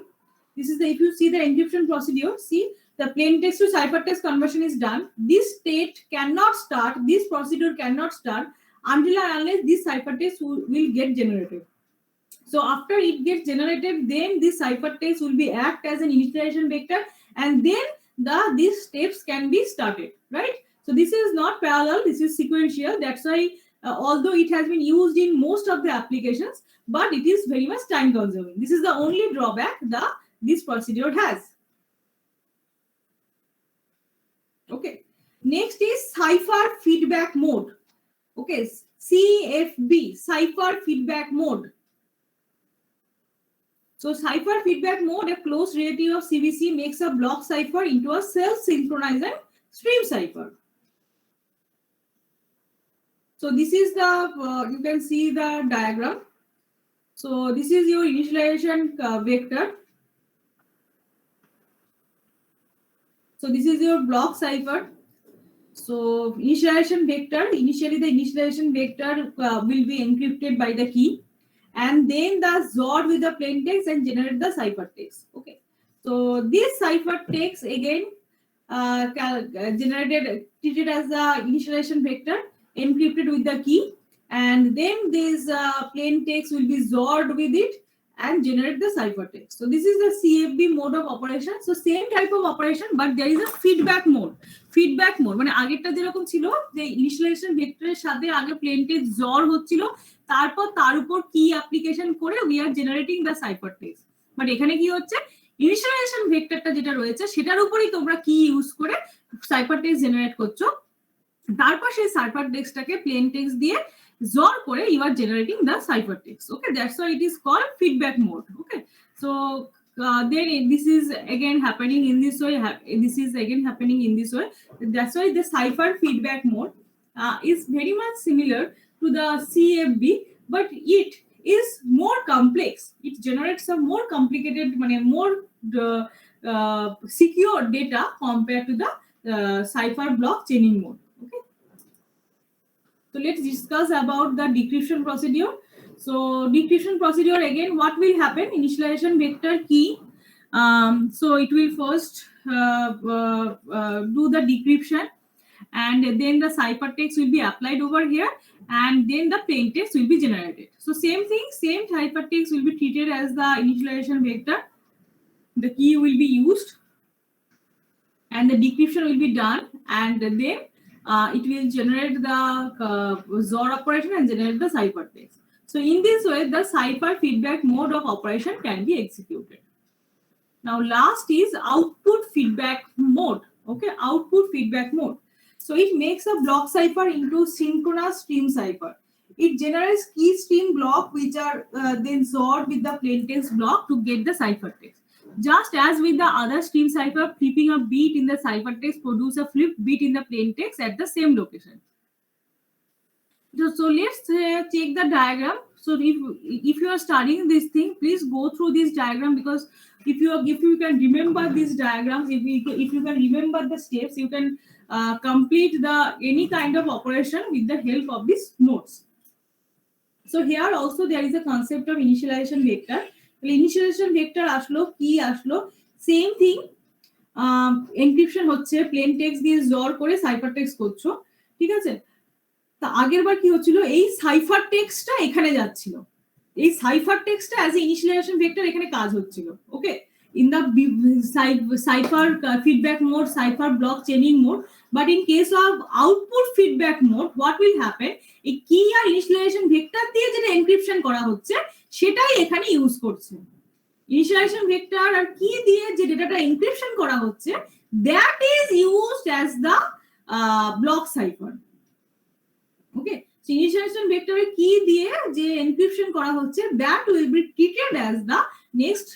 this is the, if you see the encryption procedure, see the plain text to ciphertext conversion is done. This state cannot start, this procedure cannot start until and unless this ciphertext will get generated. So after it gets generated, then this ciphertext will be act as an initialization vector, and then these steps can be started, right? So this is not parallel, this is sequential. That's why although it has been used in most of the applications, but it is very much time consuming. This is the only drawback this procedure has. Okay. Next is cipher feedback mode. Okay, CFB, cipher feedback mode. So cipher feedback mode, a close relative of CBC, makes a block cipher into a self-synchronized stream cipher. So this is the, you can see the diagram. So this is your initialization vector. So this is your block cipher. So initialization vector, initially the initialization vector will be encrypted by the key, and then the XOR with the plain text and generate the ciphertext. Okay. So this ciphertext again treated as the initialization vector, encrypted with the key, and then this plain text will be XORed with it, and generate the ciphertext. So this is the CFB mode of operation. So same type of operation, but there is a feedback mode. Feedback mode মানে আগেরটা যেরকম ছিল যে initialization ভেক্টরের সাথে আগে plane text জ্বর হচ্ছিল, তারপর তার উপর কি অ্যাপ্লিকেশন করে we are generating the ciphertext. But এখানে কি হচ্ছে, ইনিশিয়ালাইজেশন ভেক্টরটা যেটা রয়েছে সেটার উপরেই তোমরা কি ইউজ করে সাইফারটেক্সট জেনারেট করছো, তারপর সেই সাইফারটেক্সটটাকে প্লেন টেক্সট দিয়ে জ্বর করে you are generating the ciphertext. Okay, that's why it is called feedback mode. Okay, so then this is again happening in this way. This is again happening in this way. That's why the cipher feedback mode is very much similar to the CFB, but it is more complex. It generates a more complicated, more secure data compared to the cipher block chaining mode. Okay. So let's discuss about the decryption procedure. So decryption procedure, again, what will happen? Initialization vector key. So it will first do the decryption, and then the ciphertext will be applied over here, and then the plain text will be generated. So same thing, same ciphertext will be treated as the initialization vector. The key will be used, and the decryption will be done, and then it will generate the XOR operation and generate the ciphertext. So in this way, the cipher feedback mode of operation can be executed. Now last is output feedback mode. Okay, output feedback mode. So it makes a block cipher into synchronous stream cipher. It generates key stream block which are then XORed with the plaintext block to get the ciphertext. Just as with the other stream cipher, flipping a bit in the ciphertext produce a flipped bit in the plaintext at the same location. So let's check the diagram. So if you are studying this thing, please go through this diagram, because if you can remember these diagrams, if you can remember the steps, you can complete any kind of operation with the help of these notes. So here also there is a concept of initialization vector. Initialization vector আসলো, কি আসলো, same thing, encryption হচ্ছে, plane text দিয়ে জর করে cipher text করছো, ঠিক আছে। তা আগের বার কি হচ্ছিল, এই সাইফার টেক্সটটা এখানে যাচ্ছিল, এই সাইফার টেক্সটটা অ্যাজ এ ইনিশিয়ালাইজেশন ভেক্টর এখানে কাজ হচ্ছিল। ওকে, in the cipher feedback mode, cipher block chaining mode. But in case of output feedback mode, what will happen, a key R initialization vector দিয়ে যেটা encryption করা হচ্ছে সেটাই এখানে ইউজ করছে। initialization vector আর কি দিয়ে যে ডেটাটা encryption করা হচ্ছে, that is used as the block cipher. Okay, so initialization vector এর কি দিয়ে যে encryption করা হচ্ছে, that will be treated as the next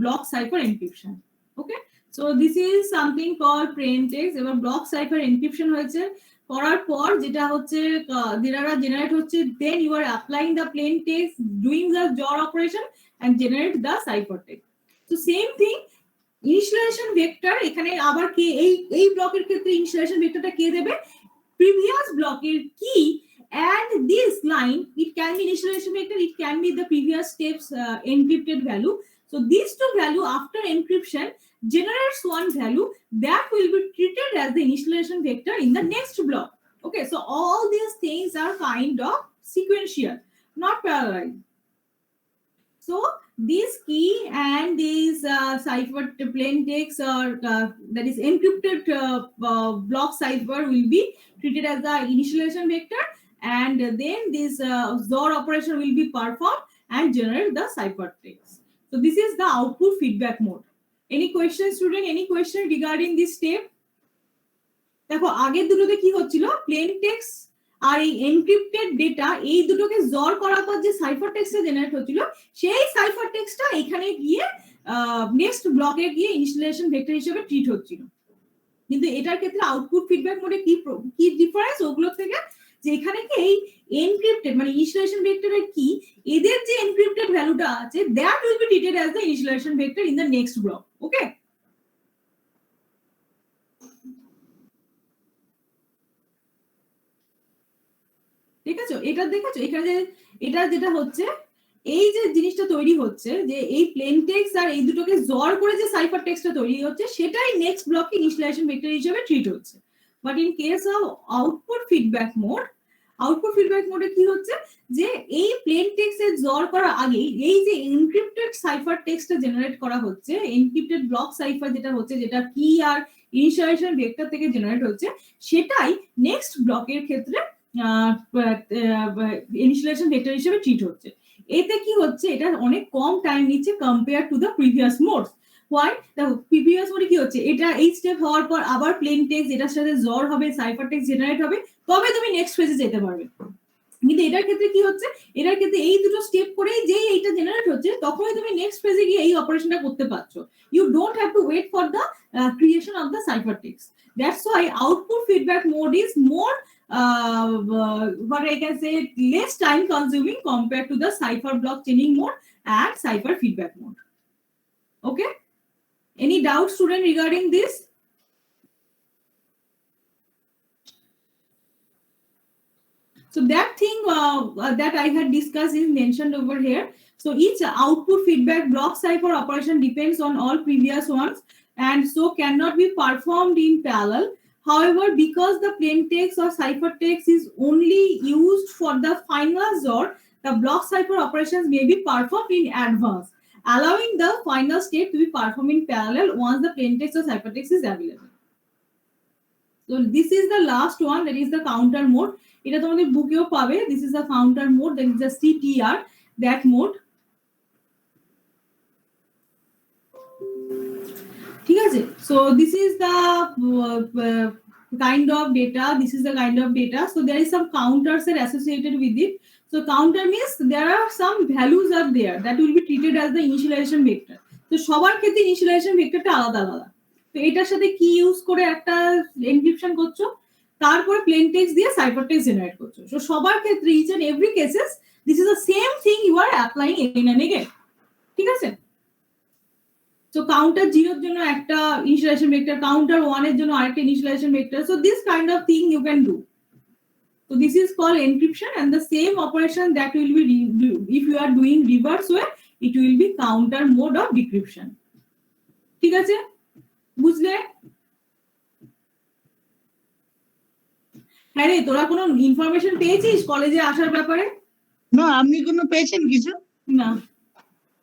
block cipher encryption. Okay, so this is something called plain text. এবার block cipher encryption হয়েছে, করার পর যেটা হচ্ছে ডেটাটা জেনারেট হচ্ছে, then you are applying the plain text, doing the XOR operation and generate the ciphertext. So same thing, initialization vector এখানে আবার কে এই ব্লকের ক্ষেত্রে initialization vectorটা কে দেবে, previous ব্লকের key and this line, it can be initialization vector, it can be the previous steps encrypted value. So these two value after encryption generates one value that will be treated as the initialization vector in the next block. Okay, so all these things are kind of sequential, not parallel. So this key and this cipher plain text or that is encrypted block cipher will be treated as the initialization vector, and then this XOR operation will be performed and generate the ciphertext. So this is the output feedback mode. Any questions, student? Any question regarding this step? দেখো আগের দুটোতে কি হচ্ছিল, plane text আর এই encrypted data এই দুটোকে জর করার পর যে সাইফার টেক্সটটা জেনারেট হচ্ছিল, সেই সাইফার টেক্সটটা এখানে গিয়ে নেক্সট ব্লকে গিয়ে ইনিশিয়ালাইজেশন ভেক্টর হিসেবে ট্রিট হচ্ছিল। কিন্তু এটার ক্ষেত্রে আউটপুট ফিডব্যাক মোডে কি ডিফারেন্স ওগুলো থেকে, যে এখানে কি এই এনক্রিপ্টেড মানে ইনিশিয়ালাইজেশন ভেক্টরের কি এদের যে এনক্রিপ্টেড ভ্যালুটা আছে, that will be treated as the initialisation vector in the next block. Okay, ঠিক আছে, এটা দেখেছো এখানে এটা যেটা হচ্ছে, এই যে জিনিসটা তৈরি হচ্ছে, যে এই প্লেন টেক্সট আর এই দুটোকে জর করে যে সাইফার টেক্সটটা তৈরি হচ্ছে, সেটাই নেক্সট ব্লকে ইনিশিয়ালাইজেশন ভেক্টর হিসেবে ট্রিট হচ্ছে। But in case of output feedback mode, output feedback মোডে কি হচ্ছে যে এই প্লেন টেক্সটের জ্বর করার আগে এই যে এনক্রিপ্টেড সাইফার টেক্সটটা জেনারেট করা হচ্ছে, এনক্রিপ্টেড ব্লক সাইফার যেটা হচ্ছে, যেটা কি আর ইনিশিয়ালাইজেশন ভেক্টর থেকে জেনারেট হচ্ছে, সেটাই নেক্সট ব্লকের ক্ষেত্রে ইনিশিয়ালাইজেশন ভেক্টর হিসেবে ট্রিট হচ্ছে। এতে কি হচ্ছে, এটা অনেক কম টাইম নিচ্ছে compare to the previous mode. Why? দেখো প্রিভিয়াস মোডে কি হচ্ছে, এটা এই স্টেপ হওয়ার পর আবার প্লেন টেক্সট, এটার সাথে জ্বর হবে, সাইফার টেক্সট জেনারেট হবে, তবে তুমি নেক্সট ফেজে যেতে পারবে। কিন্তু এটার ক্ষেত্রে কি হচ্ছে, এটার ক্ষেত্রে এই দুটো স্টেপ করেই যেই এইটা জেনারেট হচ্ছে তখনই তুমি নেক্সট ফেজে গিয়ে এই অপারেশনটা করতে পারছো। You don't have to wait for the creation of the cipher text. That's why output feedback mode is more what I can say, less time consuming compared to the cipher block chaining mode and cipher feedback mode. Okay, any doubt student regarding this? So that thing that I had discussed is mentioned over here. So each output feedback block cipher operation depends on all previous ones and so cannot be performed in parallel. However, because the plain text or cipher text is only used for the final XOR, the block cipher operations may be performed in advance, allowing the final state to be performed in parallel once the plain text or cipher text is available. So this is the last one, that is the counter mode. এটা তোমাদের বুকেও পাবে। This is the counter mode, that is the CTR, that mode. ঠিক আছে, so this is the kind of data, this is the kind of data. So there is some counters are associated with it. So counter means there are some values are there that will be treated as the initialization vector. তো সবার ক্ষেত্রে initialization vectorটা আলাদা আলাদা। তো এটার সাথে কি use করে একটা এনক্রিপশন করছো, তারপরে প্লেন টেক্সট দিয়ে সাইফার টেক্সট জেনারেট করছো। সো সবার ক্ষেত্রে each and every cases this is the same thing you are applying again and again. ঠিক আছে, so counter 0 এর জন্য একটা ইনিশিয়ালাইজেশন ভেক্টর, counter 1 এর জন্য আরেকটা initialization vector. so this kind of thing you can do. So this is called encryption, and the same operation that will be if you are doing reverse way, it will be counter mode of decryption. ঠিক আছে, বুঝলে? হ্যাঁ রে, তোরা কোনো information পেয়েছিস কলেজে আসার ব্যাপারে? না, আপনি কোনো পেয়েছেন কিছু? না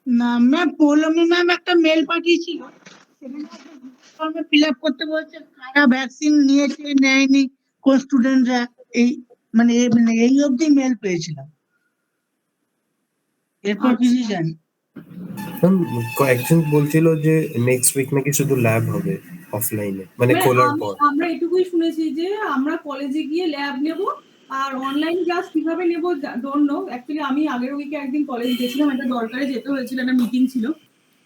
না ম্যাম, পৌলমী ম্যাম একটা মেল পাঠিয়েছিল, সেখানে ফিল আপ করতে বলছে কারা ভ্যাকসিন নিয়েছে নেয়নি, কোন স্টুডেন্টরা, এই মানে এই অবধি মেল পেয়েছিলাম, এরপর কিছু জানি। কয়েকজন বলছিল যে নেক্সট উইক নাকি শুধু ল্যাব হবে অফলাইনে, মানে খোলার পর। আমরা এটুকুই শুনেছি যে আমরা কলেজে গিয়ে ল্যাব নেব, আর অনলাইন ক্লাস কিভাবে নেব ডোন্ট নো। অ্যাকচুয়ালি আমি আগের উইকে একদিন কলেজ গেছিলাম, একটা দরকারে যেতে হয়েছিল, একটা মিটিং ছিল।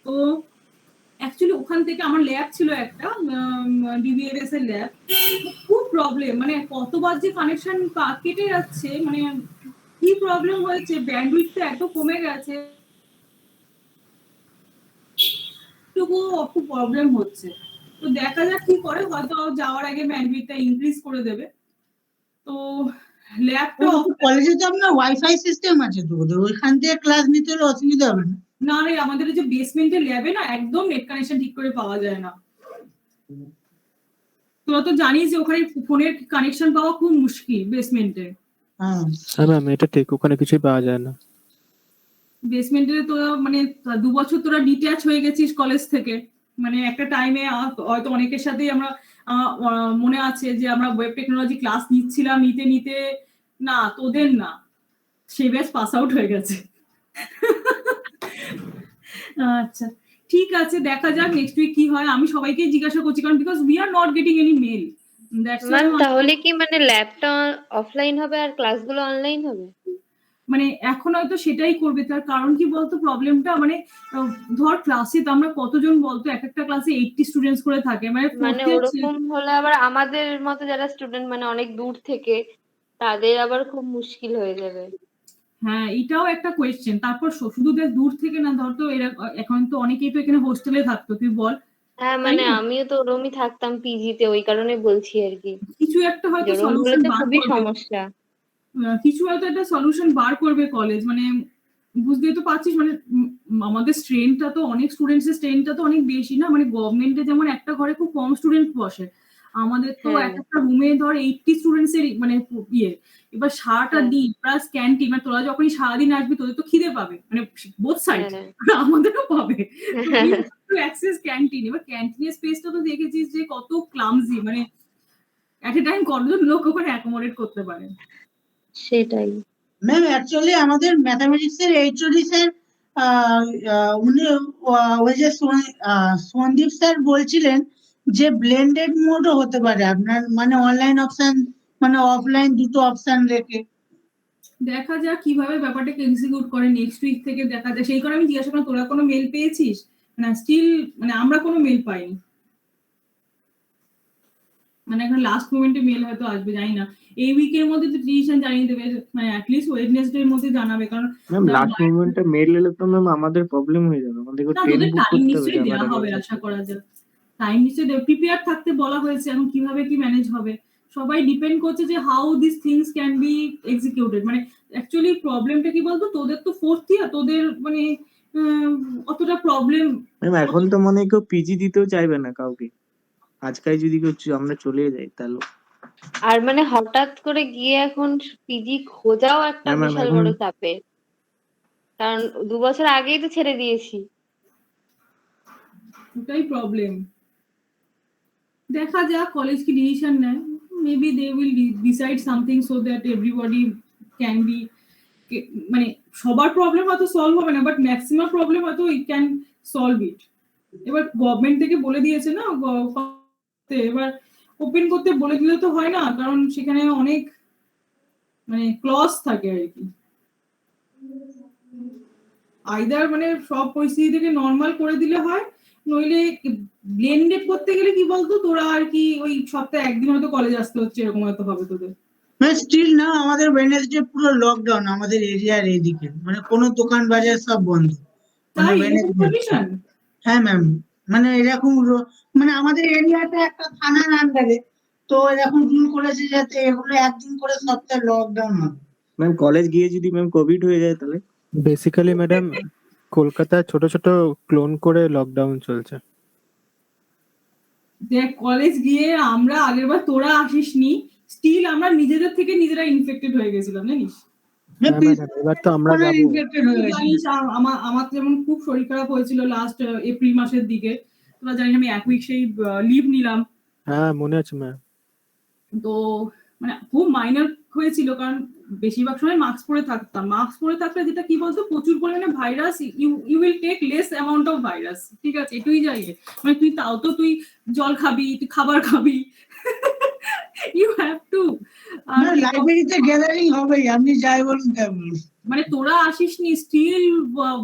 তো অ্যাকচুয়ালি ওখান থেকে আমার ল্যাব ছিল একটা ডিবিএস এর ল্যাব। খুব প্রবলেম, মানে কতবার যে কানেকশন কেটে যাচ্ছে, মানে কি প্রবলেম হয়েছে, ব্যান্ডউইথটা এত কমে গেছে, খুব প্রবলেম হচ্ছে। তো দেখা যাক কি করে, হয়তো যাওয়ার আগে ব্যান্ডউইথটা ইনক্রিজ করে দেবে। তো ল্যাবটা কলেজে তো আপনার ওয়াইফাই সিস্টেম আছে, তো ওইখান থেকে ক্লাস নিতে হলে অসুবিধা হবে না? না রে, আমাদের যে বেসমেন্টের ল্যাবে না একদম নেট কানেকশন ঠিক করে পাওয়া যায় না। তোরা তো জানিস যে ওখানে ফোনের কানেকশন পাওয়া খুব মুশকিল বেসমেন্টে। হ্যাঁ ম্যাম, এটা ঠিক, ওখানে কিছুই পাওয়া যায় না বেসমেন্টে। তো মানে 2 বছর তোরা ডিট্যাচ হয়ে গেছিস কলেজ থেকে, মানে একটা টাইমে হয়তো অনেকের সাথেই আমরা মনে আছে যে আমরা ওয়েব টেকনোলজি ক্লাস নিচ্ছিলাম, নিতে নিতে না তোদের না সে ব্যাচ পাস আউট হয়ে গেছে। আচ্ছা ঠিক আছে, দেখা যাক নেক্সট উইক কি হয়। আমি সবাইকে জিজ্ঞাসা করছি, কারণ because we are not getting any mail. Ma'am, তাহলে কি মানে ল্যাবটা অফলাইন হবে আর ক্লাসগুলো অনলাইন হবে? মানে এখন হয়তো সেটাই করবে। তার কারণ কি বলতো, প্রবলেমটা মানে ধর ক্লাসে তো আমরা কতজন বলতো, এক একটা ক্লাসে 80 স্টুডেন্টস করে থাকে, মানে ওরকম হলে আবার আমাদের মতো যারা স্টুডেন্ট মানে অনেক দূর থেকে, তাদের আবার খুব মুশকিল হয়ে যাবে। হ্যাঁ, এটাও একটা কোয়েশ্চেন। তারপর শুধু দূর থেকে না, ধর তো এরা এখন তো অনেকেই তো এখানে হোস্টেলে থাকতো, তুই বল। হ্যাঁ, মানে আমিও তো ওরমই থাকতাম পিজিতে, ওই কারণে বলছি আর কি। কিছু একটা হয়তো সলিউশন বার খুবই করবে, সমস্যা। কিছু হয়তো একটা সলিউশন বার করবে কলেজ। মানে বুঝতেই তো পারছিস, মানে আমাদের স্ট্রেনটা তো অনেক, স্টুডেন্টস এর স্ট্রেনটা তো অনেক বেশি না। মানে গভর্নমেন্টে যেমন একটা ঘরে খুব কম স্টুডেন্ট বসে, আমাদের তো হ্যাঁ। একটা রুমে ধর 80 স্টুডেন্টস এর মানে ইয়ে, এবার সারাটা হ্যাঁ। দিন প্লাস ক্যান্টিন, মানে তোরা যখনই সারাদিন আসবি তোদের তো খিদে পাবে, মানে বোথ সাইড, হ্যাঁ। আমাদেরও পাবে, টু অ্যাক্সেস ক্যান্টিন। এবার ক্যান্টিনের স্পেসটা তো দেখেছিস যে কত ক্লামজি, মানে এট এ টাইম কতজন লোক ওখানে অ্যাকোমোডেট করতে পারে। সেটাই। ম্যাম অ্যাকচুয়ালি আমাদের ম্যাথামেটিক্স এর এইচওডি স্যার উনি ওই যে সন্দীপ স্যার বলছিলেন যে ব্লেন্ডেড মোডও হতে পারে আপনার, মানে অনলাইন অপশন মানে অফলাইন দুটো অপশন রেখে। দেখা যাক কিভাবে ব্যাপারটাকে এক্সিকিউট করে, নেক্সট উইক থেকে দেখা যায়। সেই কারণে আমি জিজ্ঞাসা করলাম তোরা কোনো মেল পেয়েছিস না, স্টিল মানে আমরা কোনো মেল পাইনি, মানে এখন লাস্ট মোমেন্টে মেল হয়তো আসবে, জানি না। এই উইকের মধ্যে তো ডিসিশন জানিয়ে দেবে, মানে অ্যাটলিস্ট ওয়েডনেসডে এর মধ্যে জানাবে, কারণ ম্যাম লাস্ট মোমেন্টে মেল এলে তো ম্যাম আমাদের প্রবলেম হয়ে যাবে, আমাদেরকে না ট্রেন তোদের বুক টাইম করতে হবে নিশ্চয়ই যাবার দেওয়া হবে, আগে। আশা করা যায় টাইম নিশ্চয়ই দেবে, প্রিপেয়ার থাকতে বলা হয়েছে, এখন কিভাবে কি ম্যানেজ হবে সবাই ডিপেন্ড করছে যে how this things can be executed. মানে অ্যাকচুয়ালি প্রবলেমটা কি বলতো, তোদের তো ফোর্থ ইয়ার, তোদের মানে অতটা প্রবলেম ম্যাম এখন তো মনে হয় কেউ পিজি দিতেও চাইবে না কাউকে, আজকাল যদি কেউ আমরা চলে যাই তাহলে। আর মানে হঠাৎ করে গিয়ে এখন পিজি খোঁজাও একটা হ্যাঁ ম্যাম, বিশাল এখন বড় চাপের, কারণ 2 বছর আগেই তো ছেড়ে দিয়েছি। ওটাই প্রবলেম। দেখা যাক কলেজ কি ডিসিশন নেয়, maybe they will decide something so that everybody can be, মানে সবার প্রবলেম হয়তো সলভ হবে না, বাট ম্যাক্সিমাম প্রবলেম হয়তো ইট ক্যান সলভ ইট। এবার গভর্নমেন্ট থেকে বলে দিয়েছে না, এবার ওপেন করতে বলে দিলে তো হয় না, কারণ সেখানে অনেক মানে ক্লজ থাকে আর কি। আইদার মানে সব পরিস্থিতি থেকে নর্মাল করে দিলে হয়, নইলে ব্লেন্ডেড করতে গেলে কি বলতো তোরা আর কি ওই সপ্তাহে একদিন হয়তো কলেজ আসতে হচ্ছে, এরকম হয়তো হবে তোদের। স্টিল না, আমাদের ওয়েডনেসডে পুরো লকডাউন আমাদের এরিয়ার এইদিকে, মানে কোনো দোকান বাজার সব বন্ধ, মানে তাই এরকম ওয়েডনেসডে। কন্ডিশন? হ্যাঁ ম্যাম, মানে এরকম মানে আমাদের এরিয়াটা একটা থানার আন্ডারে, তো এরকম রুল করেছে যাতে এগুলো একদিন করে সপ্তাহে লকডাউন হবে। ম্যাম কলেজ গিয়ে যদি ম্যাম কোভিড হয়ে যায় তাহলে? বেসিক্যালি ম্যাডাম কলকাতায় ছোট ছোট ক্লোন করে লকডাউন চলছে। দেখ কলেজ গিয়ে আমরা আগেরবার তোরা আসিসনি, স্টিল আমরা নিজেদের থেকে নিজেরা ইনফেক্টেড হয়ে গেছিলাম জানিস। হ্যাঁ ম্যাডাম, এবার তো আমরা যাবো। Infected হয়ে গেছে। জানিস আমার যেমন খুব শরীর খারাপ হয়েছিল লাস্ট এপ্রিল মাসের দিকে, তোরা জানিস আমি এক উইক সেই লিভ নিলাম, হ্যাঁ মনে আছে ম্যাম। তো মানে খুব মাইনর হয়েছিল, কারণ বেশিরভাগ সময় মাস্ক পরে থাকতাম, মাস্ক পরে থাকলে যেটা কি বলতো প্রচুর পরিমাণে virus, you will take less amount of virus, ঠিক আছে এটুই যাই, মানে তুই তাও তো তুই জল খাবি, তুই খাবার খাবি, ইউ হ্যাভ টু। লাইব্রেরিতে গ্যাদারিং হবেই, আপনি যাই বলুন তাই বলুন। মানে তোরা আসিসনি, still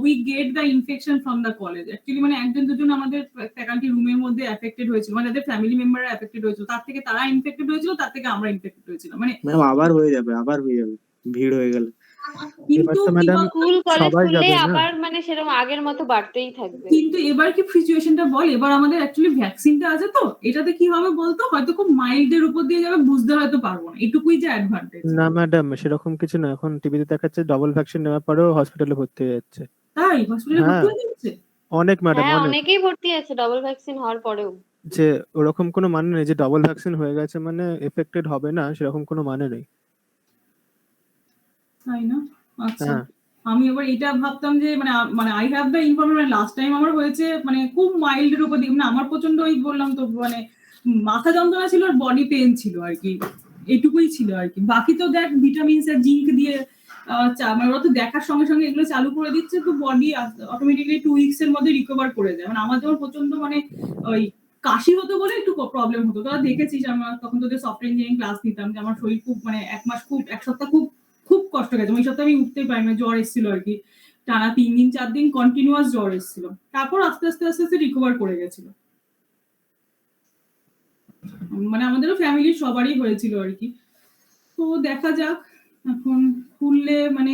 we get the infection from the college. Actually মানে একজন দুজন আমাদের ফ্যাকাল্টি রুমের মধ্যে এফেক্টেড হয়েছিল, মানে তাদের ফ্যামিলি মেম্বাররা এফেক্টেড হয়েছিল, তার থেকে তারা ইনফেক্টেড হয়েছিল, তার থেকে আমরা ইনফেক্টেড হয়েছিলাম, মানে ম্যাম আবার হয়ে যাবে, আবার হয়ে যাবে ভিড় হয়ে গেলে। এবার কিন্তু তো ম্যাডাম স্কুল কলেজ সবাই খুললে যাবে না। আবার মানে সেরকম আগের মতো বাড়তেই থাকবে। কিন্তু এবার কি সিচুয়েশনটা বল, এবার আমাদের অ্যাকচুয়ালি ভ্যাকসিনটা আছে, তো এটাতে কি হবে বলতো, হয়তো খুব মাইল্ড এর উপর দিয়ে যাবে, বুঝতে হয়তো পারবো না, এটুকুই যে অ্যাডভান্টেজ। না ম্যাডাম সেরকম কিছু না, এখন টিভিতে দেখাচ্ছে ডবল ভ্যাকসিন নেওয়ার পরেও হসপিটালে ভর্তি হয়ে যাচ্ছে। তাই হসপিটালে হ্যাঁ। ভর্তি হয়ে যাচ্ছে? অনেক ম্যাডাম, হ্যাঁ অনেক। অনেকেই ভর্তি আছে ডবল ভ্যাকসিন হওয়ার পরেও। যে ওরকম কোনো মানে নেই যে ডবল ভ্যাকসিন হয়ে গেছে মানে এফেক্টেড হবে না, সেরকম কোনো মানে নেই। তাই না? আচ্ছা, হ্যাঁ আমি এবার এটা ভাবতাম যে মানে I have the information, last time আমার হয়েছে মানে খুব মাইল্ড এর উপর দিয়ে, মানে আমার প্রচন্ড ওই বললাম তো মানে মাথা যন্ত্রণা ছিল আর বডি পেন ছিল আর কি, এটুকুই ছিল আর কি। বাকি তো দেখ ভিটামিনস আর জিঙ্ক দিয়ে মানে ওরা তো দেখার সঙ্গে সঙ্গে এগুলো চালু করে দিচ্ছে, তো বডি অটোমেটিক্যালি 2 উইকস এর মধ্যে রিকভার করে যায়। মানে আমার যেমন প্রচন্ড মানে ওই কাশি হতো বলে একটু প্রবলেম হতো, তোরা দেখেছিস আমার তখন তোদের সফটওয়্যার ইঞ্জিনিয়ারিং ক্লাস নিতাম, যে আমার শরীর খুব মানে এক সপ্তাহ খুব খুব কষ্ট গেছে, ওই সপ্তাহে আমি উঠতেই পারি না, জ্বর এসেছিল আর কি, টানা 3 দিন 4 দিন কন্টিনিউয়াস জ্বর এসেছিল, তারপর আস্তে আস্তে আস্তে আস্তে রিকভার করে গেছিল। মানে আমাদেরও ফ্যামিলির সবারই হয়েছিল আর কি। তো দেখা যাক, এখন খুললে মানে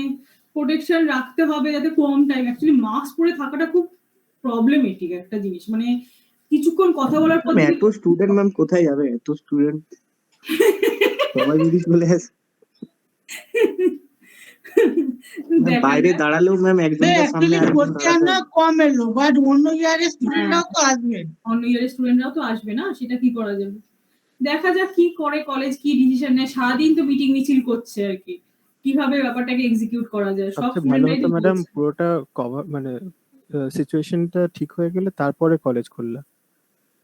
প্রোটেকশন রাখতে হবে যাতে কম টাইম, অ্যাকচুয়ালি মাস্ক পরে থাকাটা খুব প্রবলেমেটিক একটা জিনিস, মানে কিছুক্ষণ কথা বলার পর ম্যাম এত স্টুডেন্ট ম্যাম কোথায় যাবে, এত স্টুডেন্ট সবাই যদি চলে আসে বাইরে দাঁড়ালেও ম্যাম একজনের সামনে আরেকজন দাঁড়াতে হবে। কম এলো, বাট অন্য ইয়ারের স্টুডেন্টরাও তো আসবেন। অন্য ইয়ারের স্টুডেন্টরাও তো আসবে না, সেটা কি করা যাবে? দেখা যাক কি করে কলেজ, কি ডিসিশন নেয়। সারাদিন তো মিটিং মিছিল করছে আর কি, কিভাবে ব্যাপারটাকে এক্সিকিউট করা যায়। সব সবচেয়ে ভালো স্টুডেন্টরাই হতো তো ম্যাডাম বলছে। পুরোটা কভার মানে সিচুয়েশনটা ঠিক হয়ে গেলে তারপরে কলেজ খুললা।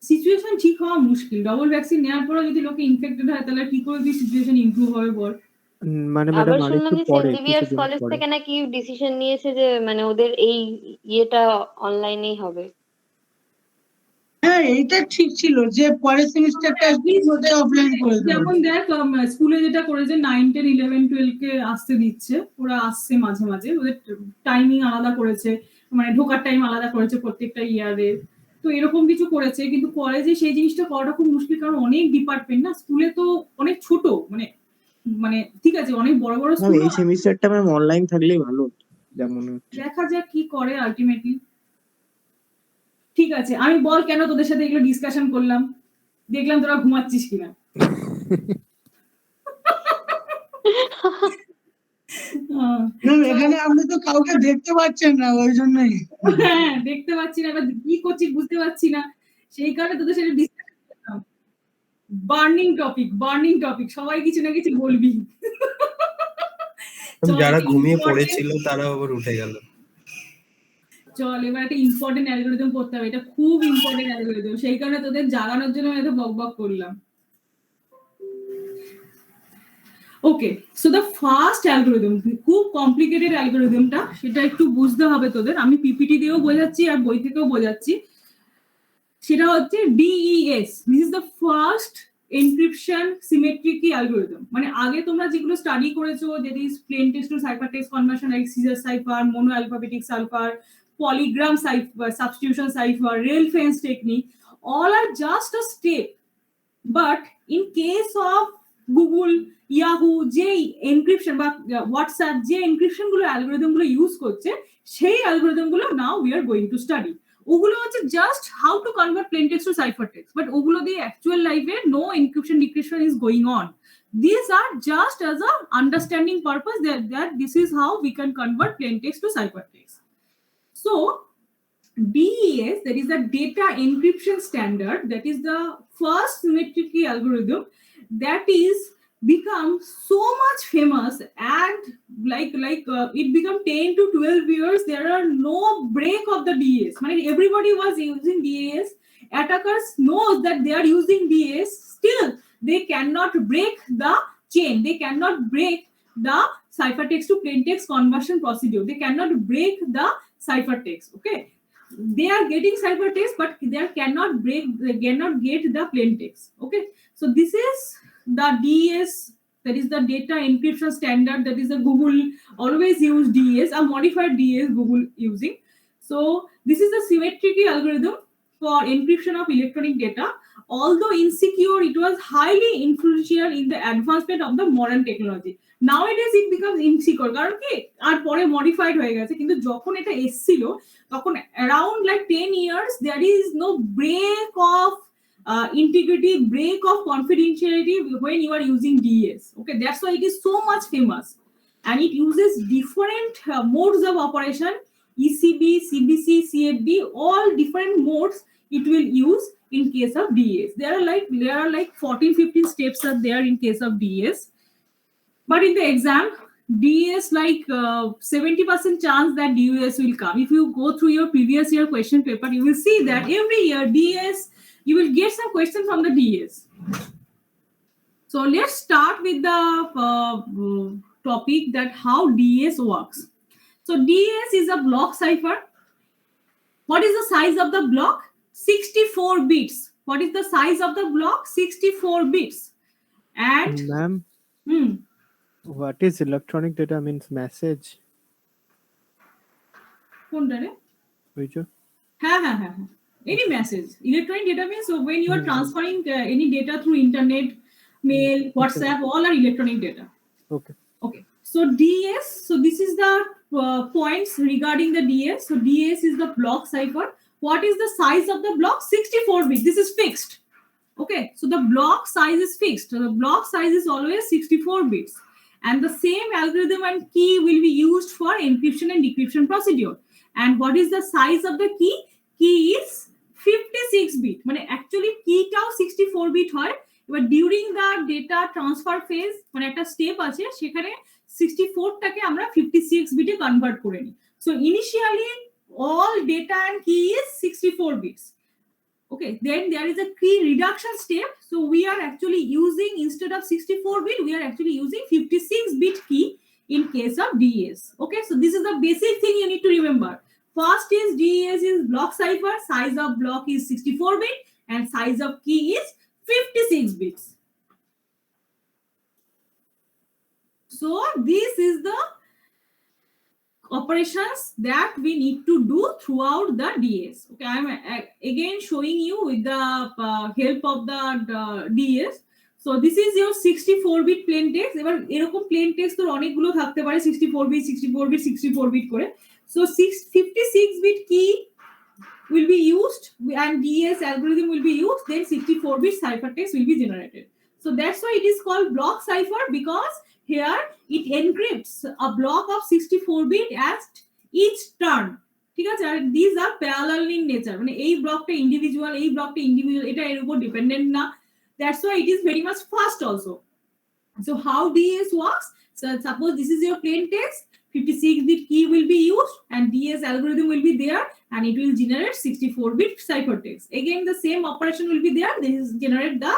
সিচুয়েশন ঠিক হওয়া মুশকিল। ডবল ভ্যাকসিন নেওয়ার পরে যদি লোকে ইনফেক্টেড হয় তাহলে কি করে কি সিচুয়েশন ইমপ্রুভ হবে বল? মানে আবার ম্যাডাম শুনলাম আরেকটু যে সেন্ট পরে, জেভিয়ার্স কিছুদিন কলেজ পরে। থেকে নাকি ডিসিশন নিয়েছে যে মানে ওদের এই ইয়েটা অনলাইনেই হবে। হ্যাঁ এইটা ঠিক ছিল যে পরের সেমিস্টারটা ওদের অফলাইন করে দেওয়া যেমন দেখ স্কুলে যেটা করেছে 9, 10, 11, 12 কে আসতে দিচ্ছে, ওরা আসছে মাঝে মাঝে, ওদের টাইমিং আলাদা করেছে, মানে ঢোকার টাইম আলাদা করেছে প্রত্যেকটা ইয়ারে। তো এরকম কিছু করেছে, কিন্তু কলেজে সেই জিনিসটা করাটা খুব মুশকিল, কারণ অনেক ডিপার্টমেন্ট না, স্কুলে তো অনেক ছোট, মানে মানে ঠিক আছে অনেক বড় বড় ম্যাম স্কুল। এই সেমিস্টারটা ম্যাম অনলাইন থাকলেই ভালো হতো, যেমন দেখা যাক কি করে আলটিমেটলি। ঠিক আছে, আমি বল কেন তোদের সাথে এগুলো ডিসকাশন করলাম, দেখলাম তোরা ঘুমাচ্ছিস কিনা। এখানে আপনি তো কাউকে দেখতে পাচ্ছেন না, ওই জন্যই। হ্যাঁ দেখতে পাচ্ছি না, এবার কি করছিস বুঝতে পারছি না, সেই কারণে তোদের সাথে ডিসকাশন করলাম। বার্নিং টপিক, সবাই কিছু না কিছু বলবি। চল, যারা একটা ঘুমিয়ে important- পড়েছিল তারা আবার উঠে গেল। চল এবার একটা ইম্পর্টেন্ট অ্যালগরিদম করতে হবে, এটা খুব ইম্পর্টেন্ট অ্যালগরিদম, সেই কারণে তোদের জাগানোর জন্য আমি এত বক করলাম। ওকে, সো দ্য ফার্স্ট অ্যালগরিদম, খুব কমপ্লিকেটেড অ্যালগরিদমটা, সেটা একটু বুঝতে হবে তোদের। আমি পিপিটি দিয়েও বোঝাচ্ছি আর বই থেকেও বোঝাচ্ছি। সেটা হচ্ছে DES, this is the first encryption symmetric key algorithm. মানে আগে তোমরা যেগুলো স্টাডি করেছো, that is plain text to cipher text conversion like Caesar cipher, monoalphabetic cipher, polygram cipher, substitution cipher, rail fence technique, all are just a step. But in case of Google, Yahoo, যে encryption বা WhatsApp যে encryption গুলো algorithm গুলো use করছে, সেই algorithm গুলো now we are going to study. ওগুলো হচ্ছে just how to convert plain text to cipher text, but ওগুলো দিয়ে অ্যাকচুয়াল লাইফে no encryption decryption is going on. These are just as a understanding purpose that this is how we can convert plain text to ciphertext. So DES, that is the data encryption standard, that is the first symmetric key algorithm that is become so much famous, and it become 10 to 12 years there are no break of the DES. I mean, everybody was using DES, attackers knows that they are using DES, still they cannot break the chain, they cannot break the ciphertext to plain text conversion procedure, they cannot break the ciphertext. Okay, they are getting ciphertext but they cannot get the plain text. Okay, so this is the DES, that is the data encryption standard, that is the Google always use DES, a modified DES Google using. So this is the symmetric algorithm for encryption of electronic data. Although insecure, it was highly influential in the advancement of the modern technology. Nowadays it becomes insecure, কারণ কি আর পরে modified হয়ে গেছে, কিন্তু যখন এটা এসেছিল তখন around like 10 years there is no break of integrity, break of confidentiality when you are using DES. Okay, that's why it is so much famous, and it uses different modes of operation, ECB, CBC, CFD, all different modes it will use in case of DES. There are like 14-15 steps are there in case of DES. But in the exam, DES like 70% chance that DES will come. If you go through your previous year question paper, you will see that every year DES, you will get some questions from the DES. So let's start with the topic that how DES works. So DES is a block cipher. What is the size of the block? 64 bits. What is the size of the block? 64 bits. And ma'am what is electronic data means message? কোনটা রে? ওই যে হ্যাঁ, any message. Electronic data means so when you are transferring any data through internet, mail, WhatsApp, all are electronic data. Okay, so DES, so this is the points regarding the DES. So DES is the block cipher. What is the size of the block? 64 bits. This is fixed. Okay, so the block size is fixed. So the block size is always 64 bits. And the same algorithm and key will be used for encryption and decryption procedure. And what is the size of the key? Key is 56 bit. মানে actually key টাও 64 bit হয়, এবার during the data transfer phase মানে একটা step আছে, সেখানে 64টাকে আমরা 56 বিটে কনভার্ট করে নিই। So initially all data and key is 64 bits. Okay, then there is a key reduction step. So we are actually using, instead of 64 bit, we are actually using 56 bit key in case of DES. Okay, so this is the basic thing you need to remember. First is DES is block cipher, size of block is 64 bit and size of key is 56 bits. So this is the operations that we need to do throughout the DES. Okay, I'm again showing you with the help of the DES. So this is your 64-bit plain text. এবার এরকম plain text তো অনেকগুলো থাকতে পারে, 64-bit 64-bit 64-bit করে। So 56-bit key will be used and DES algorithm will be used, then 64-bit ciphertext will be generated. So that's why it is called block cipher, because here it encrypts a block of 64-bit at each turn. ঠিক আছে, আর these are parallel in nature, মানে এই ব্লকটা individual, এই ব্লকটা individual, এটা এর উপর ডিপেন্ডেন্ট না। That's why it is very much fast also. So how DES works? So suppose this is your plain text, 56-bit key will be used and DES algorithm will be there and it will generate 64-bit ciphertext. Again, the same operation will be there. This is generate the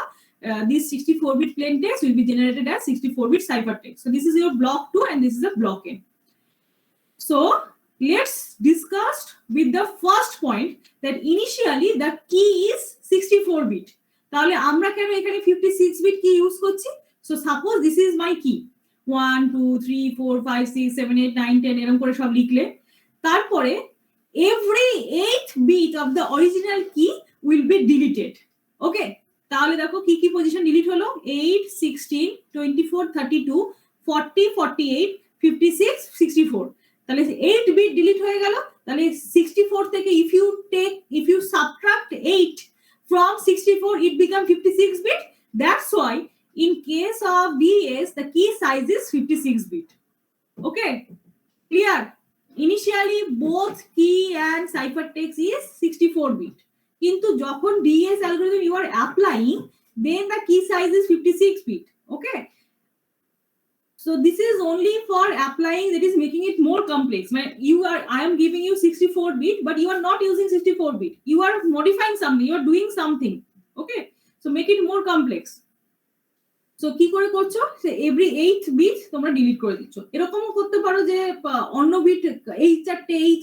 this 64-bit plain text will be generated as 64-bit ciphertext. So this is your block 2 and this is a block n. So let's discuss with the first point that initially the key is 64-bit. তাহলে আমরা কেন এখানে 56-bit key use করছি? So suppose this is my key 1 2 3 4 5 6 7 8 9 10 এরকম করে সব লিখলে, তারপরে every 8th bit of the original key will be deleted. Okay, তাহলে দেখো কি কি পজিশন ডিলিট হলো, 8 16 24 32 40 48 56 64। তাহলে 8 বিট ডিলিট হয়ে গেল। তাহলে 64 থেকে if you subtract 8 from 64 it becomes 56 bit. That's why in case of DES the key size is 56 bit. Okay, clear? Initially both key and ciphertext is 64 bit. কিন্তু যখন DES algorithm you are applying, then the key size is 56 bit. Okay, so this is only for applying, that is making it more complex. I am giving you 64 bit but you are not using 64 bit, you are modifying something, you are doing something. Okay, so make it more complex. So কি করে করছো, every 8th bit তোমরা delete করে দিচ্ছ। এরকমও করতে পারো যে অন্য বিট এই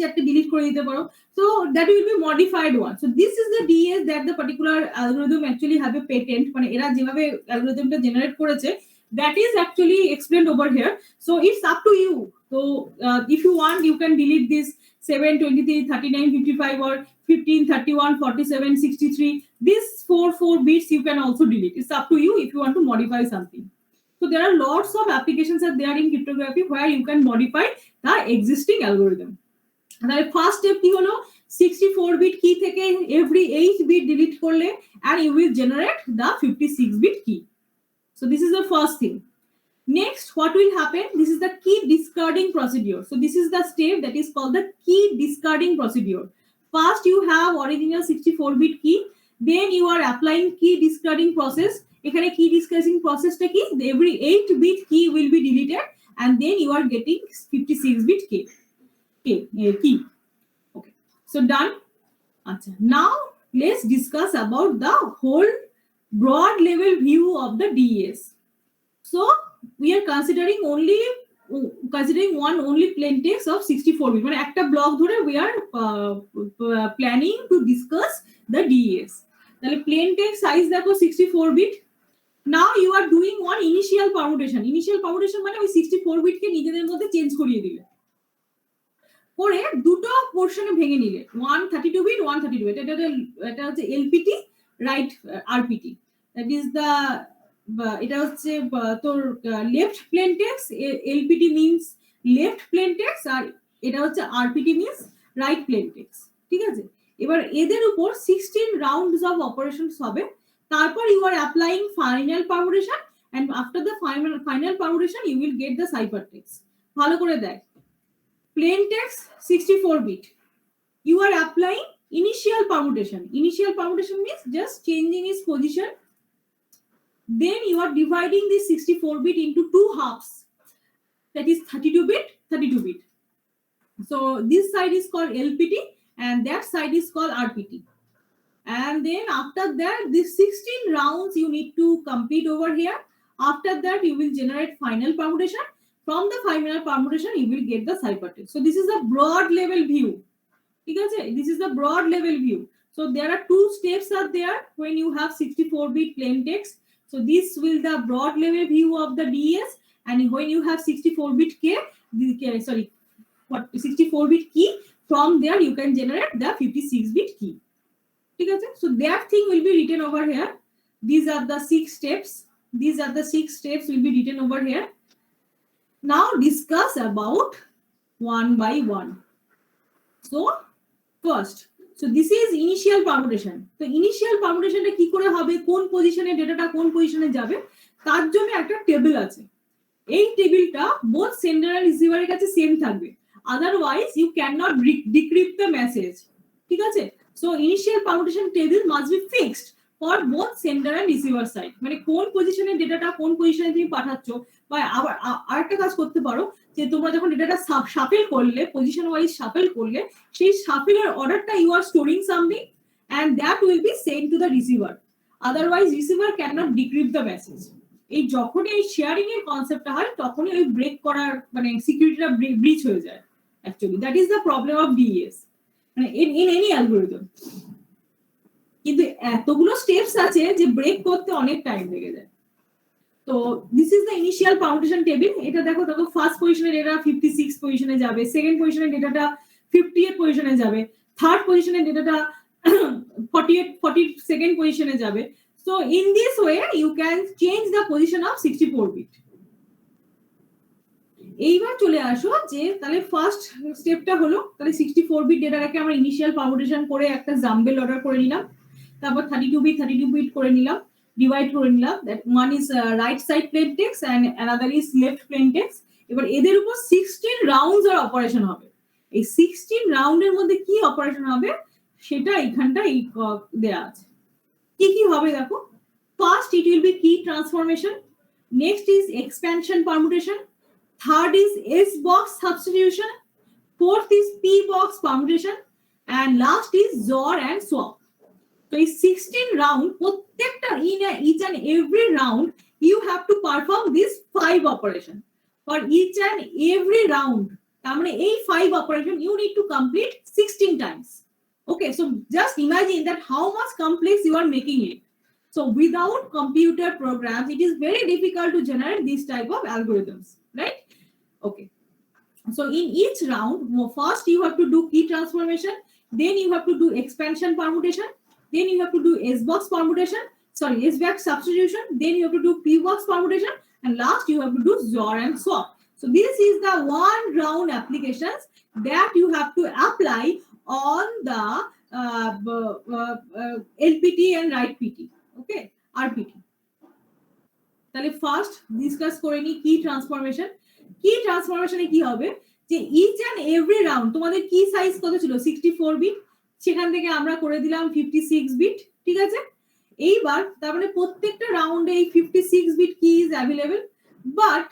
চারটে ডিলিট করে দিতে পারো। So that will be modified one. So this is the DES that the particular algorithm actually have a patent, মানে এরা যেভাবে অ্যালগরিদমটা জেনারেট করেছে that is actually explained over here. So it's up to you. So if you want you can delete this 7 23 39 55 or 15 31 47 63, these 4 bits you can also delete. It's up to you if you want to modify something. So there are lots of applications are there in cryptography where you can modify the existing algorithm. And the first step কি হলো, 64-bit key থেকে every 8 bit delete করলে and you will generate the 56-bit key. So this is the first thing. Next, what will happen? This is the key discarding procedure. So this is the step that is called the key discarding procedure. First, you have original 64-bit key. Then you are applying key discarding process. এখানে key discarding process টা কি? Every 8-bit key will be deleted and then you are getting 56-bit key. Okay, so done. Now let's discuss about the whole broad level view of the DES. So we are considering only plain text of 64 bit, মানে একটা block ধরে we are planning to discuss the DES. তাহলে plain text size দেখো 64 bit. Now you are doing one initial permutation মানে ওই 64 bit কে নিজেদের মধ্যে change করিয়ে দিলে, করে দুটো পোরশনে ভেঙে নিলে, 132 bit 132 bit, এটা হচ্ছে LPT right RPT, that is the এটা হচ্ছে তোর left plain text, LPT means left plain text আর এটা হচ্ছে RPT means right plain text. ঠিক আছে, এবার এদের উপর 16 রাউন্ডস অফ অপারেশনস হবে, তারপর you are applying final permutation and after the final permutation you will get the cipher text. ভালো করে দেখ, plain text 64 bit, you are applying initial permutation means just changing its position Then you are dividing this 64-bit into two halves. That is 32-bit, 32-bit. So this side is called LPT and that side is called RPT. And then after that, this 16 rounds you need to complete over here. After that, you will generate final permutation. From the final permutation, you will get the ciphertext. So this is a broad level view. This is the broad level view. So there are two steps are there when you have 64-bit plain text. So this will the broad level view of the DES, and when you have 64-bit 64-bit key, from there you can generate the 56-bit key. So that thing will be written over here. These are the 6 steps. These are the 6 steps will be written over here. Now discuss about one by one. So first, so this is initial permutation. So initial permutation টা কি করে হবে, কোন পজিশনে ডেটাটা কোন পজিশনে যাবে, তার জন্য একটা টেবিল আছে। এই টেবিলটা both sender and receiver এর কাছে সেম থাকবে, otherwise you cannot decrypt the message। ঠিক আছে? So initial permutation table must be fixed for both sender and receiver side। মানে কোন পজিশনে ডেটাটা কোন পজিশনে তুমি পাঠাচ্ছো, বা আবার আরেকটা কাজ করতে পারো যে তোমরা যখন ডেটাটা শাফেল করলে, পজিশন ওয়াইজ শাফেল করলে, সেই শাফেলের অর্ডারটা you are storing something and that will be send to the receiver, otherwise receiver can not decrypt the message. এই যখনই এই শেয়ারিং এর কনসেপ্টটা হয় তখনই ওই ব্রেক করার মানে সিকিউরিটিটা ব্রিচ হয়ে যায়। Actually that is the problem of DS, মানে ইন এনি অ্যালগরিদম। কিন্তু এতগুলো স্টেপস আছে যে ব্রেক করতে অনেক টাইম লেগে যায়। তো this is the initial permutation table. এটা দেখো ফার্স্ট পজিশনে ডেটা 56 পজিশনে যাবে, সেকেন্ড পজিশনে ডেটাটা 58 পজিশনে যাবে, থার্ড পজিশনে ডেটাটা 42nd পজিশনে যাবে। So in this way you can change the position of 64-bit। এইবার চলে আসো যে তাহলে ফার্স্ট স্টেপটা হলো, তাহলে 64-bit ডেটাটাকে আমরা ইনিশিয়াল পারমুটেশন করে একটা জাম্বেল অর্ডার করে নিলাম, তারপর 32-bit করে নিলাম, ডিভাইড করে নিলাম। That one is right side plain text and another is left plain text. এবার এদের উপর 16 রাউন্ডস এর অপারেশন হবে। এই 16 রাউন্ডের মধ্যে কি অপারেশন হবে সেটা এখানটা দেয়া আছে। কি কি হবে দেখো, first it will be key transformation, next is expansion permutation, third is S box substitution, fourth is P box permutation and last is XOR and swap. So in 16 round, প্রত্যেকটা in each and every round, you have to perform these 5 operation. For each and every round, তার মানে এই 5 operation you need to complete 16 times. Okay, so just imagine that how much complex you are making it. So without computer programs, it is very difficult to generate this type of algorithms, right? Okay. So in each round, first you have to do key transformation, then you have to do expansion permutation, then you have to do S-box permutation, S-box substitution, then you have to do P-box permutation, and last you have to do XOR and swap. So this is the one round applications that you have to apply on the LPT and write PT, okay, RPT. তাহলে first discuss করে নি কি transformation. কি ট্রান্সফরমেশনে কি হবে যে each and every round তোমাদের কি সাইজ কত ছিল 64-bit, সেখান থেকে আমরা করে দিলাম 56-bit। ঠিক আছে, এইবার তার মানে প্রত্যেকটা রাউন্ডে এই 56-bit কি is available, but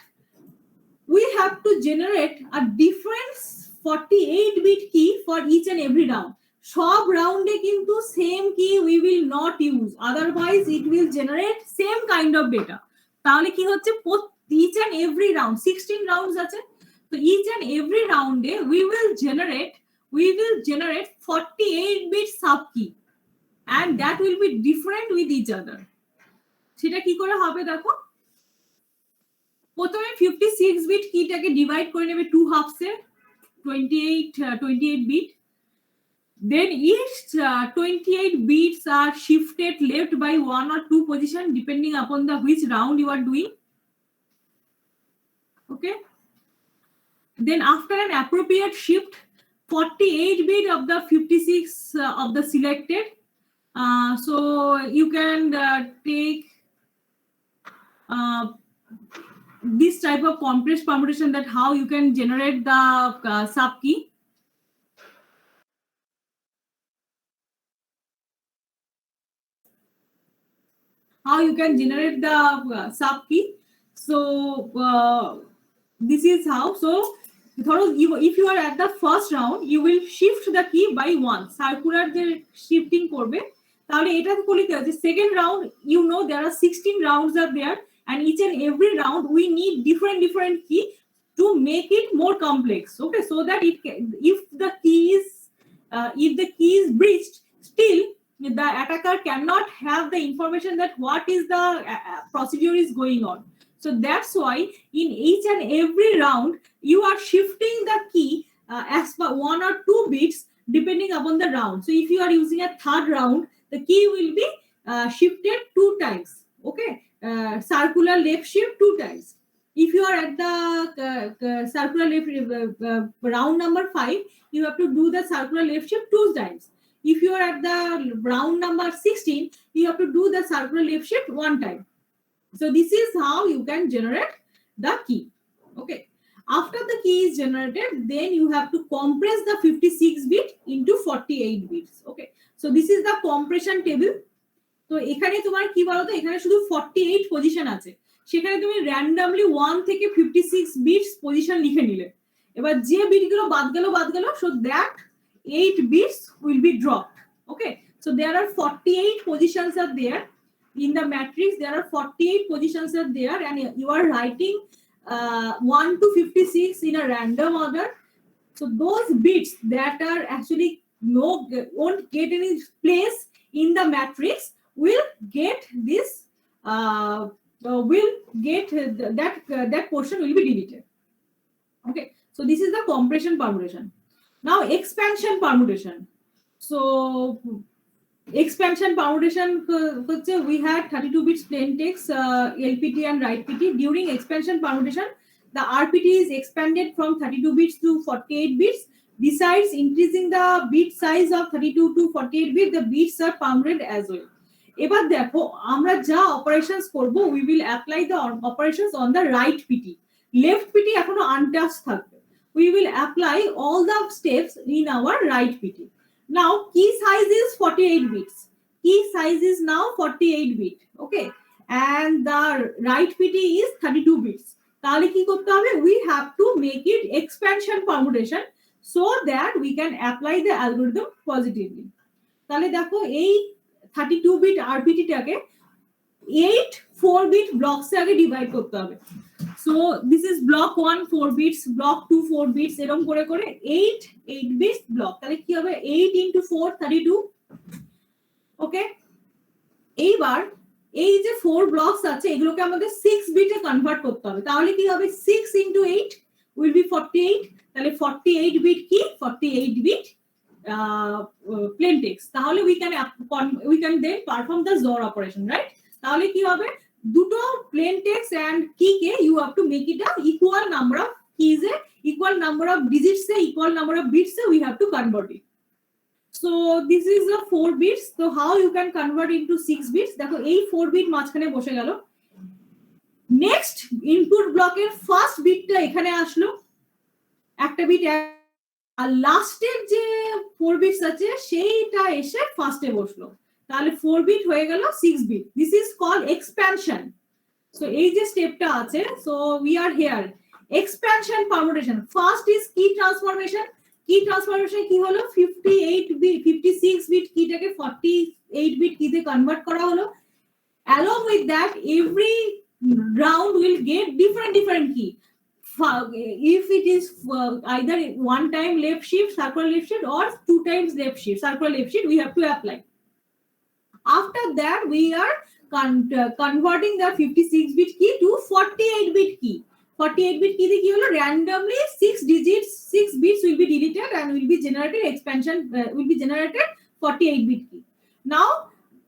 we have to generate a different 48-bit key for each and every round. সব রাউন্ডে কিন্তু সেম কি we will not use, otherwise it will generate same kind of data। তাহলে কি হচ্ছে each and every round 16 rounds আছে, তো each and every round we will generate 48-bit sub key and that will be different with each other। সেটা কি করে হবে দেখো, প্রথমে 56-bit কিটাকে ডিভাইড করে নেবে two হাফসে 28-bit, then each 28 bits are shifted left by 1 or 2 position depending upon the which round you are doing, okay, then after an appropriate shift 48-bit of the 56 of the selected, so you can take this type of compressed permutation, that how you can generate the sub key। how you can generate the sub key. So this is how. So if you are at the first round, you will shift the key by 1. Circular যে shifting করবে, তাহলে এটা করলে কি হবে, second round you know there are 16 rounds are there, and each and every round we need different key to make it more complex. Okay, so that it can, if the key is breached, still the attacker cannot have the information that what is the procedure is going on. So that's why in each and every round you are shifting the key as per 1 or 2 bits depending upon the round. So if you are using a third round, the key will be shifted 2 times. Okay, circular left shift 2 times. If you are at the circular left round number 5, you have to do the circular left shift 2 times. If you are at the round number 16, you have to do the circular left shift 1 time. So this is how you can generate the key. Okay. After the key is generated, then you have to compress the 56 bit into 48 bits. Okay. So this is the compression table. তো এখানে তোমার কি বলতো, এখানে শুধু 48 position আছে, সেখানে তুমি র্যান্ডমলি 1 থেকে 56 বিটস পজিশন লিখে নিলে, এবার যে বিটগুলো বাদ গেল, so that 8 bits will be dropped. Okay, so there are 48 positions are there in the matrix. There are 48 positions are there, and you are writing 1 to 56 in a random order. So those bits that are actually won't get any place in the matrix will get this that portion will be deleted. Okay, so this is the compression permutation. Now expansion permutation. So expansion permutation, we had 32 bits plain text, LPT and write PT. During expansion permutation, the RPT is expanded from 32 bits to 48 bits. Besides increasing the bit size of 32 to 48 bits, the bits are permuted as well. এবার দেখো আমরা যা operations করব, we will apply the operations on the right PT. Left PT এখনো untouched থাকবে. We will apply all the steps in our right PT. Now key size is 48 bits. Key size is now 48 bit. Okay, and the right PT is 32 bits. তাহলে কি করতে হবে? We have to make it expansion permutation so that we can apply the algorithm positively. তাহলে দেখো এই 32 bit RPT টাকে 8 4-bit blocks এ আগে divide করতে হবে। So this is block 1 4 bits, block 2 4 bits, এরকম করে 8 bits block। তাহলে কি হবে? 8 into 4 32। ওকে, এইবার এই যে 4 ব্লকস আছে এগুলোকে আমাদের 6 বিটে কনভার্ট করতে হবে। তাহলে কি হবে? 6 into 8 will be 48। তাহলে 48 বিট কি? 48 বিট plain text। তাহলে we can then perform the XOR operation, right? তাহলে কি হবে? দুটো plain text and key K you have to make it a equal number of keys, equal number of digits, equal number of bits, we have to convert it. So this is the 4 bits. So how you can convert into 6 bits? দেখো এই 4 bit মাঝখানে বসে গেল। Next input ব্লকের first বিটটা এখানে আসলো, একটা bit, আর লাস্টের যে 4 বিটস আছে সেইটা এসে ফার্স্টে বসলো। তাহলে 4 বিট হয়ে গেল 6 bit. This is called expansion. So এই যে স্টেপটা আছে, so we are here expansion permutation. First is key transformation. Key transformation কি হলো? 56 বিট কিটাকে 48 বিট কিতে কনভার্ট করা হলো। along with that every round will get different key. If it is either 1 time left shift, circular left shift, or 2 times left shift, circular left shift, we have to apply. After that we are converting the 56 bit key to 48 bit key. 48 bit key কি হলো? randomly 6 digits, 6 bits will be deleted and will be generated will be generated 48 bit key. Now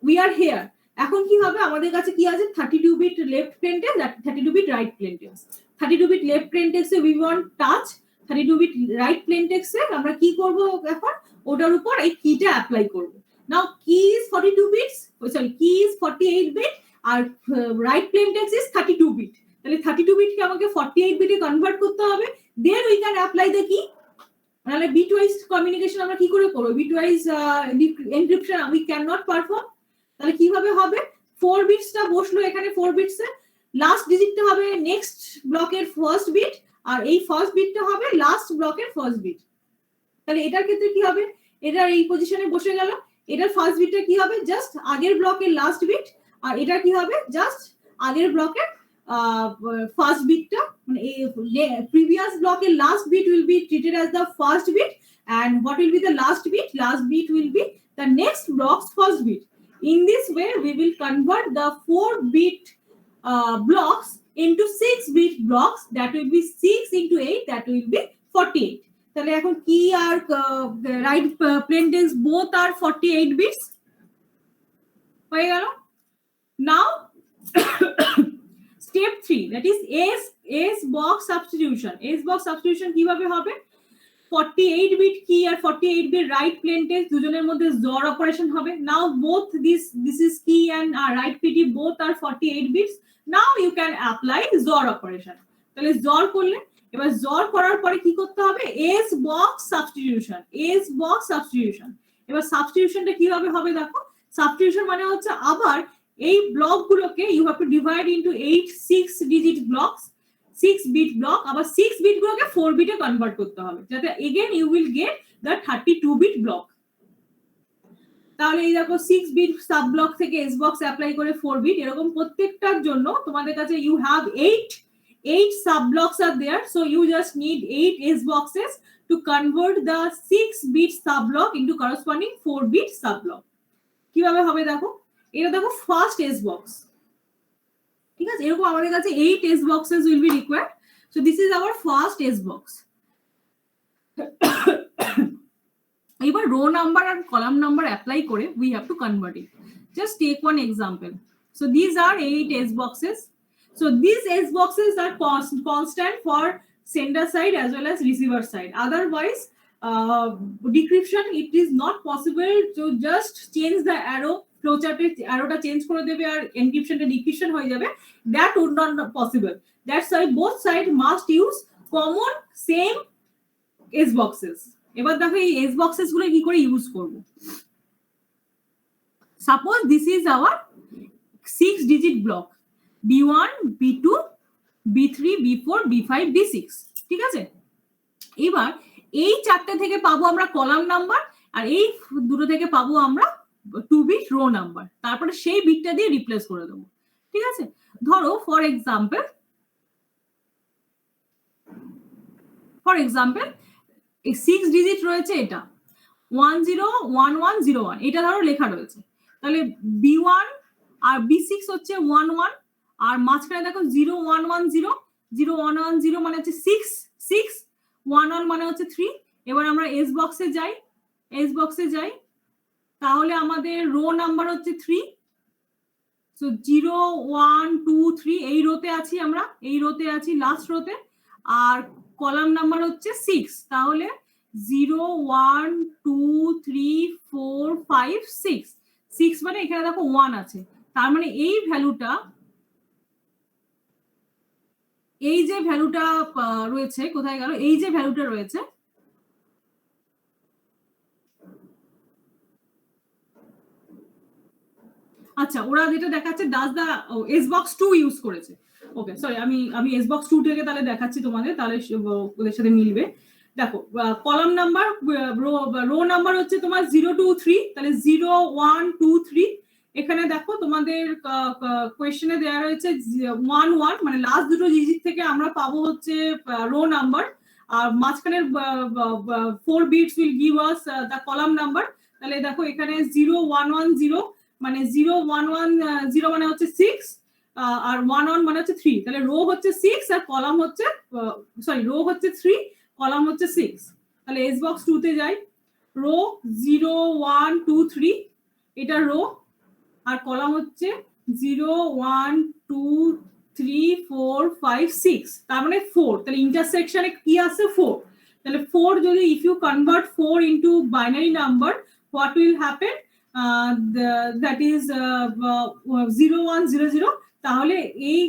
we are here. এখন কি হবে? আমাদের কাছে কি আছে? 32 bit left plain text, 32 bit right plain text. 32 bit left plain text we want touch, 32 bit right plain text আমরা কি করব? এখন ওটার উপর এই কিটা অ্যাপ্লাই করব। Now key is 42 bits, key is 48 bit, R right plain text is 32 bit. তাহলে 32 bit কে আমাকে 48 বিটে কনভার্ট করতে হবে, then we can apply the key. তাহলে bit wise communication আমরা কি করে করব? bit wise encryption we cannot perform। তাহলে কিভাবে হবে? 4 বিটসটা বসলো এখানে 4 বিটসে, লাস্ট ডিজিটটা হবে নেক্সট ব্লকের ফার্স্ট বিট, আর এই ফার্স্ট বিটটা হবে লাস্ট ব্লকের ফার্স্ট বিট। তাহলে এটার ক্ষেত্রে কি হবে, এটার এই পজিশনে বসে গেল, এটার ফার্স্ট বিটটা কি হবে জাস্ট আগের ব্লকের লাস্ট বিট, আর এটা কি হবে জাস্ট আগের ব্লকের ফার্স্ট বিটটা, মানে প্রিভিয়াস ব্লকের last bit will be treated as the first bit, and what will be the last bit will be the next block's first bit. In this way we will convert the 4 bit blocks into 6 bit blocks, that will be 6 into 8, that will be 48. তাহলে এখন key আর right plain text both are 48 bits হয়ে গেল। Now step 3, that is S box substitution. S box substitution কিভাবে হবে, 48 bit কি আর 48 bit right plain text দুজনের মধ্যে জর অপারেশন হবে। নাও both this is key and right pt both are 48 bits. Now you can apply XOR operation. তাহলে XOR করলে, এবার জর করার পরে কি করতে হবে, S box substitution, S box substitution। এবার সাবস্টিটিউশনটা কিভাবে হবে দেখো, সাবস্টিটিউশন মানে হচ্ছে আবার এই ব্লকগুলোকে you have to divide into 8 6 digit blocks, 6 bit block, আবার 6 বিট গুলোকে 4 বিটে কনভার্ট করতে হবে, যাতে again you will get the 32 bit block। তাহলে এই দেখো 6 বিট সাব ব্লক থেকে S box অ্যাপ্লাই করে 4 বিট, এরকম প্রত্যেকটার জন্য তোমাদের কাছে you have 8 sub blocks are there, so you just need 8 S boxes to convert the 6 bit sub block into corresponding 4 bit sub block। কিভাবে হবে দেখো, এটা দেখো ফার্স্ট S box, ঠিক আছে, এরকম আমাদের কাছে 8 S boxes will be required, so this is our first S box। এবার রো নাম্বার আর কলাম নাম্বার অ্যাপ্লাই করে we have to convert it. Just take one example. So these are 8 S boxes. So these S boxes are constant for sender side as well as receiver side. Otherwise, decryption, it is not possible to just change the arrow, flowchart arrowটা change করে দেবে আর এনক্রিপশনটা decryption হয়ে যাবে, that would not be possible. That's why both sides must use common same S boxes. এবার দেখো এই S boxes গুলো কি করে ইউজ করব। Suppose this is our 6 digit block, B1 B2 B3 B4 B5 B6, ঠিক আছে। এবার এই চারটে থেকে পাবো আমরা কলাম নাম্বার, আর এই দুটো থেকে পাবো আমরা 2 বিট রো নাম্বার, তারপরে সেই বিটটা দিয়ে রিপ্লেস করে দেবো, ঠিক আছে। ধরো ফর এক্সাম্পল এই 6 ডিজিট রয়েছে, এটা 101101, এটা ধরো লেখা রয়েছে, তাহলে B1 আর B6 হচ্ছে 11, আর মাঝখানে দেখো 0110 মানে হচ্ছে 6 11 মানে হচ্ছে 3। এবার আমরা S বক্সে যাই, তাহলে আমাদের রো নাম্বার হচ্ছে 3, সো 0 1 2 3 এই রোতে আছি আমরা, এই রোতে আছি লাস্ট রোতে, আর কলাম নাম্বার হচ্ছে 6, তাহলে 0 1 2 3 4 5 6 মানে এখানে দেখো 1 আছে, তার মানে এই ভ্যালুটা, এই যে ভ্যালুটা রয়েছে, কোথায় গেল, এই যে ভ্যালুটা রয়েছে, আচ্ছা ওরা যেটা দেখাচ্ছে does the S box 2 use করেছে, ওকে সরি আমি S box 2 থেকে তাহলে দেখাচ্ছি তোমাদের, তাহলে ওদের সাথে মিলবে। দেখো কলাম নাম্বার রো নাম্বার হচ্ছে তোমার 0 2 3, তাহলে 0 1 2 3, এখানে দেখো তোমাদের কোয়েশ্চেনে দেওয়া রয়েছে 1 1, মানে লাস্ট দুটো ডিজিট থেকে আমরা পাবো হচ্ছে রো নাম্বার, আর মাঝখানের 4 bits will give us the column number. তাহলে দেখো এখানে 0 1 1 0 মানে 0 1 1 0 মানে হচ্ছে 6, আর 1 1 মানে হচ্ছে 3, তাহলে রো হচ্ছে 6 আর কলাম হচ্ছে রো হচ্ছে 3, কলাম হচ্ছে 6। তাহলে S box 2 তে যাই, রো 0 1 2 3, এটা রো, আর কলাম হচ্ছে 0 1 2 3 4 5 6, তার মানে 4, তাহলে ইন্টারসেকশনে কি আছে 4, তাহলে 4 যদি if you convert 4 into binary number, what will happen, that is 0100, তাহলে এই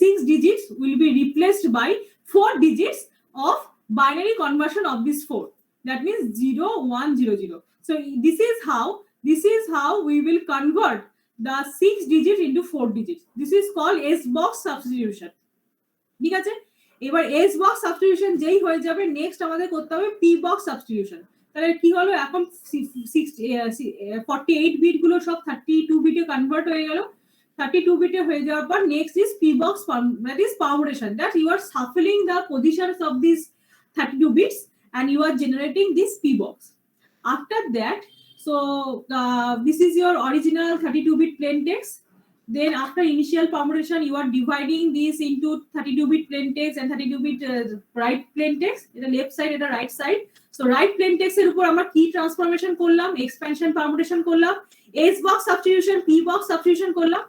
6 digits will be replaced by 4 digits of binary conversion of this 4, that means 0100. So this is how we will convert the 6 digits into 4 digits. This is called S box substitution. ঠিক আছে, এবার S box substitution যেই হয়ে যাবে next আমাদের করতে হবে P box substitution. তাহলে কি হলো, এখন 48 বিট গুলো সব 32 বিটে কনভার্ট হয়ে গেল। 32 বিটে হয়ে যাওয়ার পর next is P box, that is permutation, that you are shuffling the positions of these 32 bits and you are generating this P box. After that, so this is your original 32-bit plain text. Then after initial permutation, you are dividing this into 32-bit plain text and 32-bit right plain text. The left side and the right side. So right plain text এর উপর আমরা কি transformation করলাম, expansion permutation করলাম, S box substitution, P box substitution করলাম।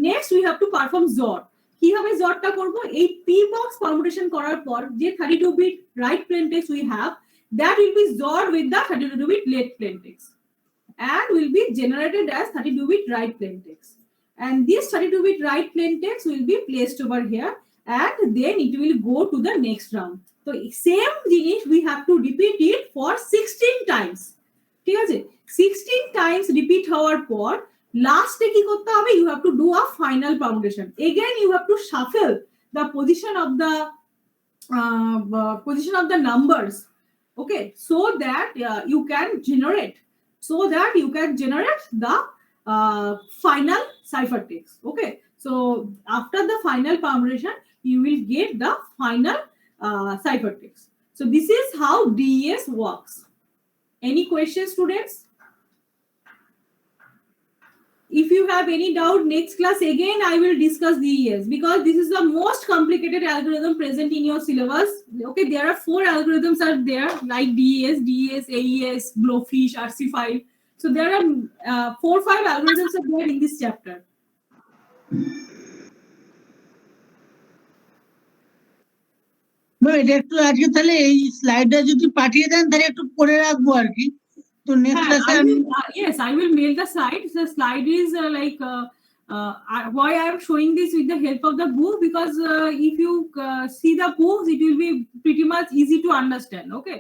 Next we have to perform জট। কিভাবে জটটা করব, এই P box permutation করার পর যে 32-bit right plain text we have, that will be joined with the 32-bit left plain text and will be generated as 32-bit right plain text. And this 32-bit right plain text will be placed over here and then it will go to the next round. So same জিনিস we have to repeat it for 16 times. ঠিক আছে, 16 times repeat হওয়ার পর লাস্টে কি করতে হবে, you have to do a final permutation. Again you have to shuffle the position of the numbers, okay, so that you can generate the final ciphertext. Okay, so after the final permutation you will get the final ciphertext. So this is how DES works. Any questions, students? If you have any doubt, next class again I will discuss DES, because this is the most complicated algorithm present in your syllabus. Okay, there are 4 algorithms are there, like DES, AES, Blowfish, RC5. So there are 4-5 algorithms are there in this chapter. এটা একটু আজকে তাহলে এই স্লাইডটা যদি পাঠিয়ে দেন তাহলে একটু করে রাখবো আর কি। তো নেক্সট ক্লাসে আমি Yes, I will mail the slide. The slide is why I am showing this with the help of the book, because if you see the books, it will be pretty much easy to understand. Okay,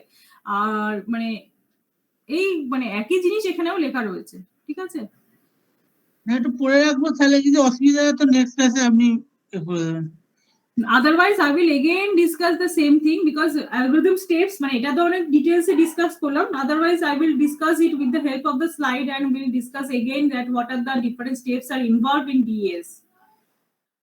আর মানে এই মানে একই জিনিস এখানেও লেখা রয়েছে, ঠিক আছে। একটু পড়ে রাখবো, তাহলে যদি অসুবিধা হয় তো নেক্সট ক্লাসে আপনি করে দেবেন। Otherwise I will again discuss the same thing, because algorithm steps মানে এটা তো অনেক ডিটেইলসে ডিসকাস করলাম। Otherwise I will discuss it with the help of the slide and will discuss again that what are the different steps are involved in DES.